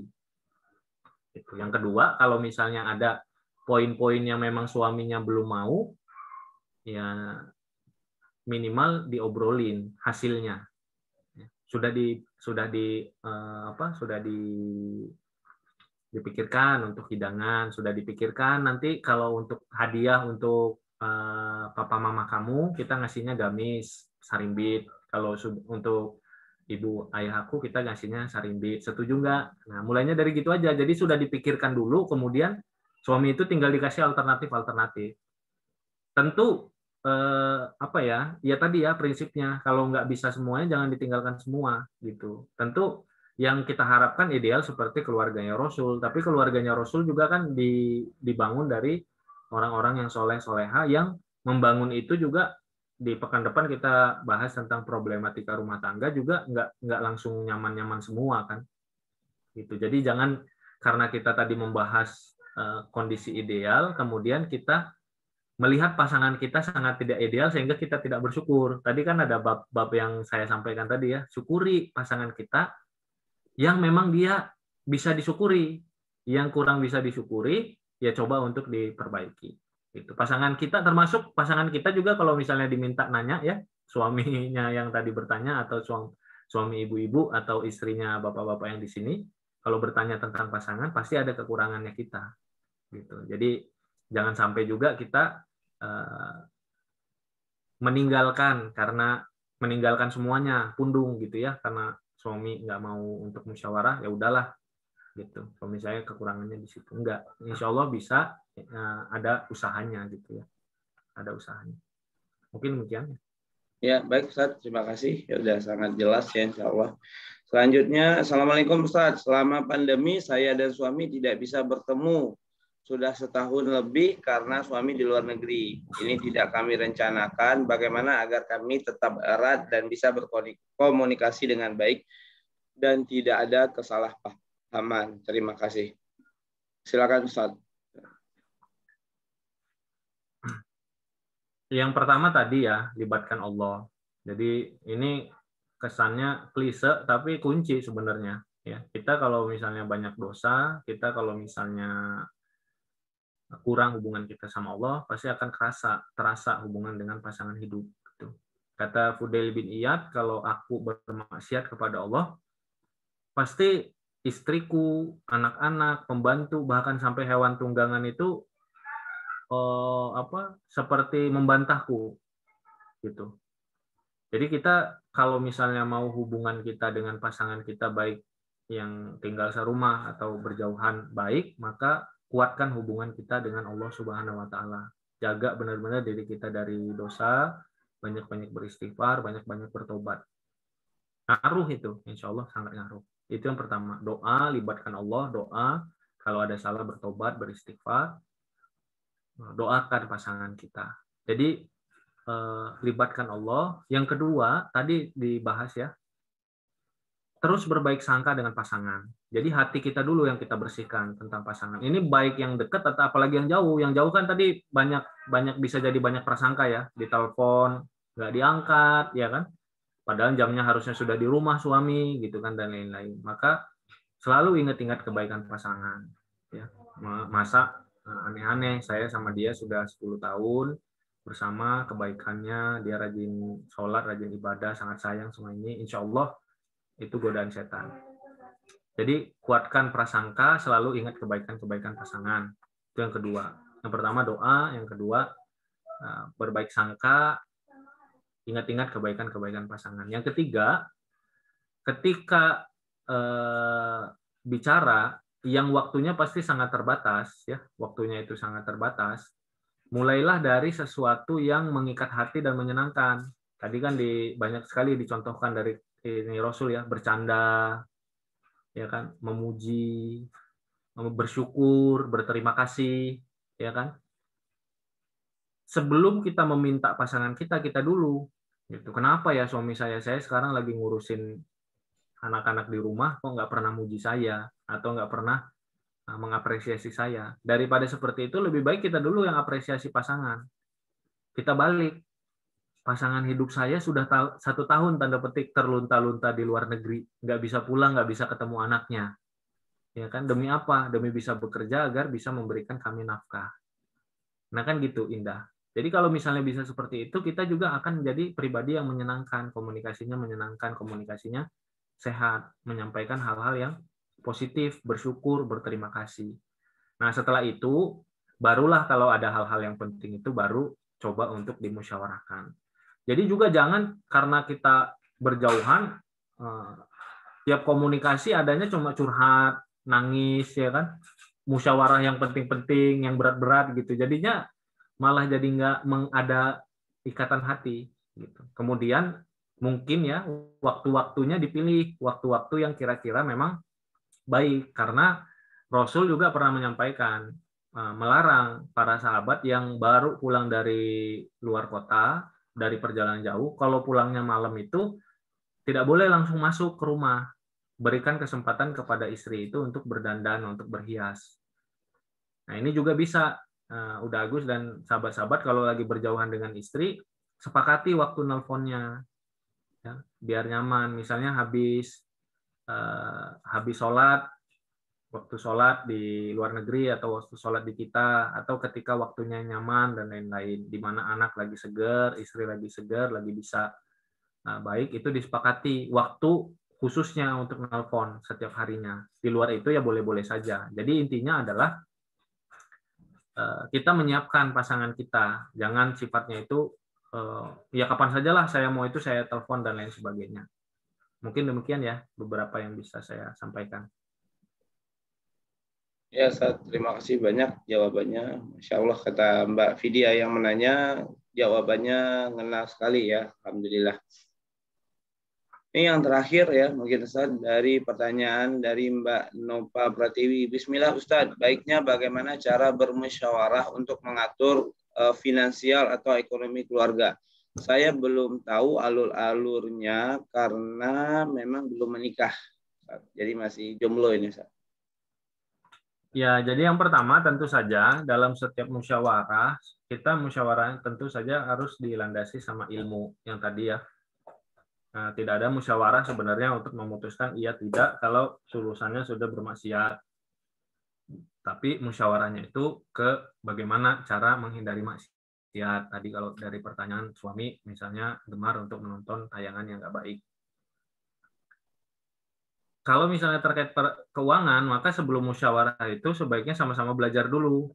Itu. Yang kedua, kalau misalnya ada poin-poin yang memang suaminya belum mau, ya minimal diobrolin hasilnya. Sudah dipikirkan untuk hidangan, sudah dipikirkan nanti kalau untuk hadiah untuk papa mama kamu kita ngasihnya gamis sarimbit, kalau untuk ibu ayah aku kita ngasihnya sarimbit, setuju nggak? Nah mulainya dari gitu aja, jadi sudah dipikirkan dulu, kemudian suami itu tinggal dikasih alternatif. Tentu ya tadi ya prinsipnya, kalau nggak bisa semuanya jangan ditinggalkan semua gitu. Tentu yang kita harapkan ideal seperti keluarganya Rasul, tapi keluarganya Rasul juga kan dibangun dari orang-orang yang soleh-soleha yang membangun itu juga. Di pekan depan kita bahas tentang problematika rumah tangga juga nggak langsung nyaman-nyaman semua kan gitu. Jadi jangan karena kita tadi membahas kondisi ideal kemudian kita melihat pasangan kita sangat tidak ideal sehingga kita tidak bersyukur. Tadi kan ada bab yang saya sampaikan tadi ya, syukuri pasangan kita yang memang dia bisa disyukuri, yang kurang bisa disyukuri ya coba untuk diperbaiki. Itu pasangan kita, termasuk pasangan kita juga kalau misalnya diminta nanya ya, suaminya yang tadi bertanya atau suami ibu-ibu atau istrinya bapak-bapak yang di sini, kalau bertanya tentang pasangan pasti ada kekurangannya kita. Gitu. Jadi jangan sampai juga kita meninggalkan semuanya pundung gitu ya karena suami nggak mau untuk musyawarah, ya udahlah gitu. Suami saya kekurangannya di situ, enggak. Insya Allah bisa, ada usahanya gitu ya, ada usahanya. Mungkin demikian. Ya, baik Ustaz, terima kasih. Ya udah sangat jelas ya insya Allah. Selanjutnya, Assalamualaikum Ustaz. Selama pandemi saya dan suami tidak bisa bertemu. Sudah setahun lebih karena suami di luar negeri. Ini tidak kami rencanakan. Bagaimana agar kami tetap erat dan bisa berkomunikasi dengan baik dan tidak ada kesalahpahaman. Terima kasih. Silakan Ustaz. Yang pertama tadi ya, libatkan Allah. Jadi ini kesannya klise tapi kunci sebenarnya. Ya, kita kalau misalnya banyak dosa, kita kalau misalnya kurang hubungan kita sama Allah, pasti akan terasa hubungan dengan pasangan hidup. Gitu. Kata Fudail bin Iyad, kalau aku bermaksiat kepada Allah, pasti istriku, anak-anak, pembantu, bahkan sampai hewan tunggangan itu seperti membantahku, gitu. Jadi kita kalau misalnya mau hubungan kita dengan pasangan kita baik yang tinggal serumah atau berjauhan baik, maka kuatkan hubungan kita dengan Allah Subhanahu wa taala. Jaga benar-benar diri kita dari dosa, banyak-banyak beristighfar, banyak-banyak bertobat. Ngaruh itu, insya Allah sangat ngaruh. Itu yang pertama, doa, libatkan Allah, doa, kalau ada salah bertobat, beristighfar, doakan pasangan kita. Jadi libatkan Allah. Yang kedua, tadi dibahas ya, terus berbaik sangka dengan pasangan. Jadi hati kita dulu yang kita bersihkan tentang pasangan. Ini baik yang dekat atau apalagi yang jauh. Yang jauh kan tadi banyak bisa jadi banyak prasangka ya. Di telepon nggak diangkat, ya kan? Padahal jamnya harusnya sudah di rumah suami, gitu kan, dan lain-lain. Maka selalu ingat-ingat kebaikan pasangan. Ya, masa aneh-aneh, saya sama dia sudah 10 tahun bersama, kebaikannya, dia rajin sholat, rajin ibadah, sangat sayang sama ini. Insya Allah itu godaan setan. Jadi kuatkan prasangka, selalu ingat kebaikan-kebaikan pasangan. Itu yang kedua. Yang pertama doa, yang kedua berbaik sangka, ingat-ingat kebaikan-kebaikan pasangan. Yang ketiga, ketika bicara yang waktunya pasti sangat terbatas, ya, waktunya itu sangat terbatas. Mulailah dari sesuatu yang mengikat hati dan menyenangkan. Tadi kan banyak sekali dicontohkan dari ini Rasul ya, bercanda, ya kan, memuji, bersyukur, berterima kasih, ya kan. Sebelum kita meminta pasangan kita dulu. Gitu. Kenapa ya suami saya sekarang lagi ngurusin anak-anak di rumah kok nggak pernah muji saya atau nggak pernah mengapresiasi saya. Daripada seperti itu lebih baik kita dulu yang apresiasi pasangan. Kita balik. Pasangan hidup saya sudah 1 tahun tanda petik terlunta-lunta di luar negeri, nggak bisa pulang, nggak bisa ketemu anaknya, ya kan? Demi apa? Demi bisa bekerja agar bisa memberikan kami nafkah. Nah kan gitu, Indah. Jadi kalau misalnya bisa seperti itu, kita juga akan menjadi pribadi yang menyenangkan, komunikasinya sehat, menyampaikan hal-hal yang positif, bersyukur, berterima kasih. Nah setelah itu, barulah kalau ada hal-hal yang penting itu baru coba untuk dimusyawarahkan. Jadi juga jangan karena kita berjauhan, tiap komunikasi adanya cuma curhat, nangis, ya kan, musyawarah yang penting-penting, yang berat-berat gitu. Jadinya malah jadi nggak ada ikatan hati. Gitu. Kemudian mungkin ya waktu-waktunya dipilih, waktu-waktu yang kira-kira memang baik, karena Rasul juga pernah menyampaikan, melarang para sahabat yang baru pulang dari luar kota, dari perjalanan jauh, kalau pulangnya malam itu tidak boleh langsung masuk ke rumah. Berikan kesempatan kepada istri itu untuk berdandan, untuk berhias. Nah ini juga bisa, udah Agus dan sahabat-sahabat kalau lagi berjauhan dengan istri, sepakati waktu nelponnya, ya, biar nyaman. Misalnya habis sholat, waktu sholat di luar negeri atau waktu sholat di kita, atau ketika waktunya nyaman dan lain-lain, di mana anak lagi segar, istri lagi segar, lagi bisa baik, itu disepakati waktu khususnya untuk nelpon setiap harinya. Di luar itu ya boleh-boleh saja. Jadi intinya adalah kita menyiapkan pasangan kita, jangan sifatnya itu ya kapan sajalah saya mau itu saya telepon dan lain sebagainya. Mungkin demikian ya beberapa yang bisa saya sampaikan. Ya, Ustaz, terima kasih banyak jawabannya. Masya Allah, kata Mbak Vidya yang menanya, jawabannya ngena sekali ya. Alhamdulillah. Ini yang terakhir ya, mungkin Ustaz, dari pertanyaan dari Mbak Nova Pratiwi. Bismillah Ustaz, baiknya bagaimana cara bermusyawarah untuk mengatur finansial atau ekonomi keluarga? Saya belum tahu alur-alurnya karena memang belum menikah. Jadi masih jomblo ini Ustaz. Ya, jadi yang pertama tentu saja dalam setiap musyawarah, kita musyawarah tentu saja harus dilandasi sama ilmu yang tadi ya. Nah, tidak ada musyawarah sebenarnya untuk memutuskan iya tidak kalau urusannya sudah bermaksiat. Tapi musyawarahnya itu ke bagaimana cara menghindari maksiat. Tadi kalau dari pertanyaan suami misalnya gemar untuk menonton tayangan yang nggak baik. Kalau misalnya terkait keuangan, maka sebelum musyawarah itu sebaiknya sama-sama belajar dulu.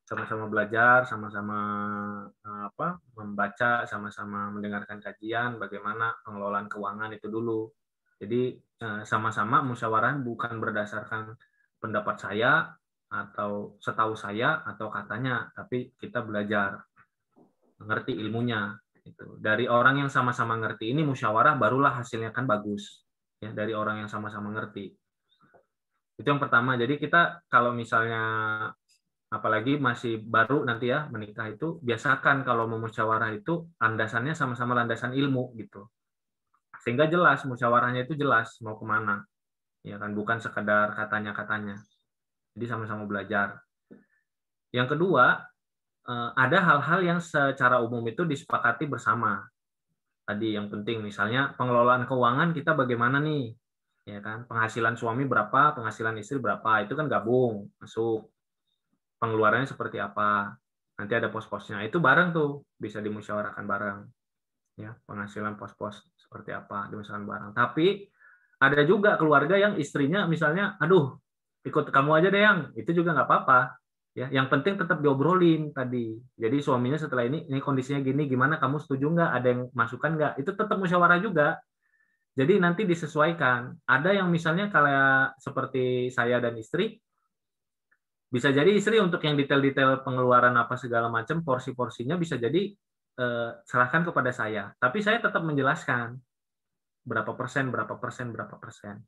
Sama-sama belajar, sama-sama membaca, sama-sama mendengarkan kajian bagaimana pengelolaan keuangan itu dulu. Jadi sama-sama musyawarah bukan berdasarkan pendapat saya atau setahu saya atau katanya, tapi kita belajar mengerti ilmunya. Dari orang yang sama-sama ngerti ini musyawarah barulah hasilnya kan bagus. Ya, dari orang yang sama-sama ngerti. Itu yang pertama. Jadi kita kalau misalnya apalagi masih baru nanti ya menikah itu biasakan kalau mau musyawarah itu landasannya sama-sama landasan ilmu gitu. Sehingga jelas musyawarahnya itu jelas mau kemana. Ya kan bukan sekedar katanya-katanya. Jadi sama-sama belajar. Yang kedua, ada hal-hal yang secara umum itu disepakati bersama. Tadi yang penting misalnya pengelolaan keuangan kita bagaimana nih, ya kan? Penghasilan suami berapa, penghasilan istri berapa, itu kan gabung masuk. Pengeluarannya seperti apa? Nanti ada pos-posnya. Itu bareng tuh bisa dimusyawarahkan bareng. Ya, penghasilan pos-pos seperti apa dimusyawarahkan bareng. Tapi ada juga keluarga yang istrinya misalnya, aduh, ikut kamu aja deh yang, itu juga nggak apa-apa. Ya, yang penting tetap diobrolin tadi. Jadi suaminya setelah ini kondisinya gini, gimana kamu setuju nggak? Ada yang masukan nggak? Itu tetap musyawarah juga. Jadi nanti disesuaikan. Ada yang misalnya kalau seperti saya dan istri, bisa jadi istri untuk yang detail-detail pengeluaran apa segala macam, porsi-porsinya bisa jadi serahkan kepada saya. Tapi saya tetap menjelaskan berapa persen, berapa persen, berapa persen.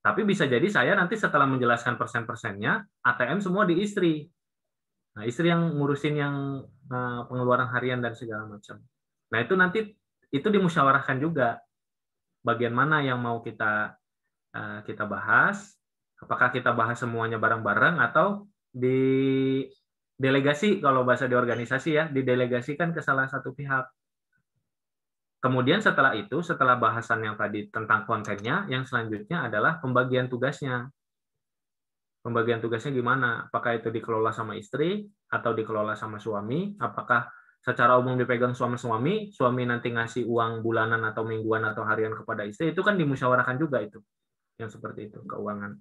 Tapi bisa jadi saya nanti setelah menjelaskan persen-persennya, ATM semua di istri. Nah, istri yang ngurusin yang pengeluaran harian dan segala macam. Nah, itu nanti itu dimusyawarahkan juga. Bagian mana yang mau kita bahas? Apakah kita bahas semuanya bareng-bareng atau di delegasi kalau bahasa di organisasi ya, didelegasikan ke salah satu pihak. Kemudian setelah itu, setelah bahasan yang tadi tentang kontennya, yang selanjutnya adalah pembagian tugasnya. Pembagian tugasnya gimana? Apakah itu dikelola sama istri atau dikelola sama suami? Apakah secara umum dipegang suami-suami, suami nanti ngasih uang bulanan atau mingguan atau harian kepada istri, itu kan dimusyawarahkan juga itu. Yang seperti itu, keuangan.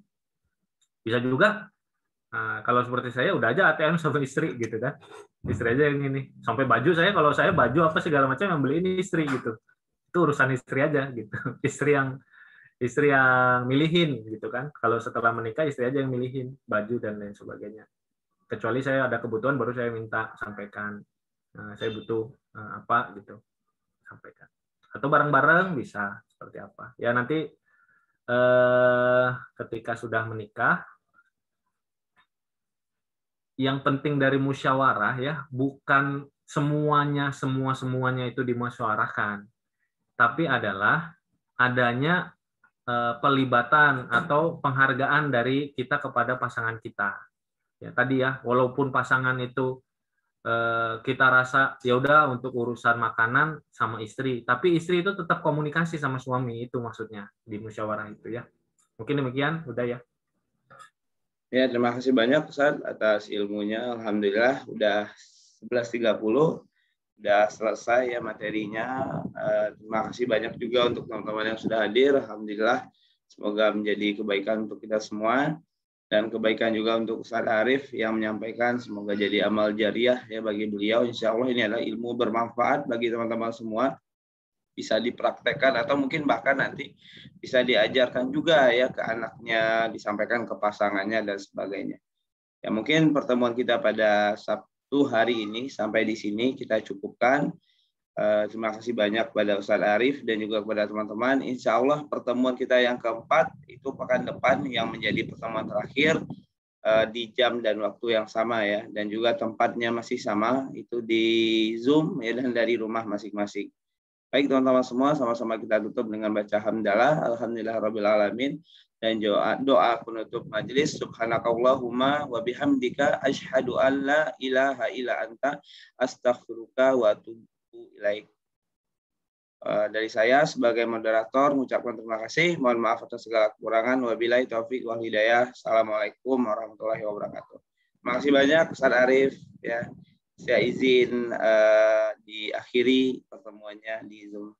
Bisa juga, kalau seperti saya, udah aja ATM sama istri gitu kan. Istri aja yang ini. Sampai baju saya, kalau saya baju apa segala macam yang beli ini istri gitu. Itu urusan istri aja gitu. Istri yang milihin gitu kan. Kalau setelah menikah istri aja yang milihin baju dan lain sebagainya. Kecuali saya ada kebutuhan baru saya minta sampaikan. Saya butuh apa gitu. Sampaikan. Atau bareng-bareng bisa seperti apa. Ya nanti ketika sudah menikah, yang penting dari musyawarah ya bukan semuanya itu dimusyawarahkan, tapi adalah adanya pelibatan atau penghargaan dari kita kepada pasangan kita. Ya tadi ya, walaupun pasangan itu kita rasa ya udah untuk urusan makanan sama istri, tapi istri itu tetap komunikasi sama suami, itu maksudnya di musyawarah itu ya. Mungkin demikian, udah ya. Ya, terima kasih banyak Ustaz atas ilmunya. Alhamdulillah udah 11.30 udah selesai ya materinya. Terima kasih banyak juga untuk teman-teman yang sudah hadir. Alhamdulillah semoga menjadi kebaikan untuk kita semua dan kebaikan juga untuk Ustaz Arif yang menyampaikan, semoga jadi amal jariah ya bagi beliau. Insya Allah ini adalah ilmu bermanfaat bagi teman-teman semua. bisa dipraktekkan atau mungkin bahkan nanti bisa diajarkan juga ya ke anaknya, disampaikan ke pasangannya dan sebagainya. Ya mungkin pertemuan kita pada Sabtu hari ini sampai di sini kita cukupkan. Terima kasih banyak kepada Ustadz Arif dan juga kepada teman-teman. Insya Allah pertemuan kita yang keempat itu pekan depan yang menjadi pertemuan terakhir di jam dan waktu yang sama ya, dan juga tempatnya masih sama, itu di Zoom ya, dan dari rumah masing-masing. Baik teman-teman semua, sama-sama kita tutup dengan baca hamdalah, alhamdulillahirabbil alamin, dan doa penutup majelis. Subhanakallahumma wa bihamdika asyhadu an la ilaha illa anta astaghfiruka wa atubu ilaik. Dari saya sebagai moderator mengucapkan terima kasih. Mohon maaf atas segala kekurangan. Wabillahi taufik wal hidayah. Assalamualaikum warahmatullahi wabarakatuh. Terima kasih banyak Ustadz Arif ya. Saya izin diakhiri pertemuannya di Zoom.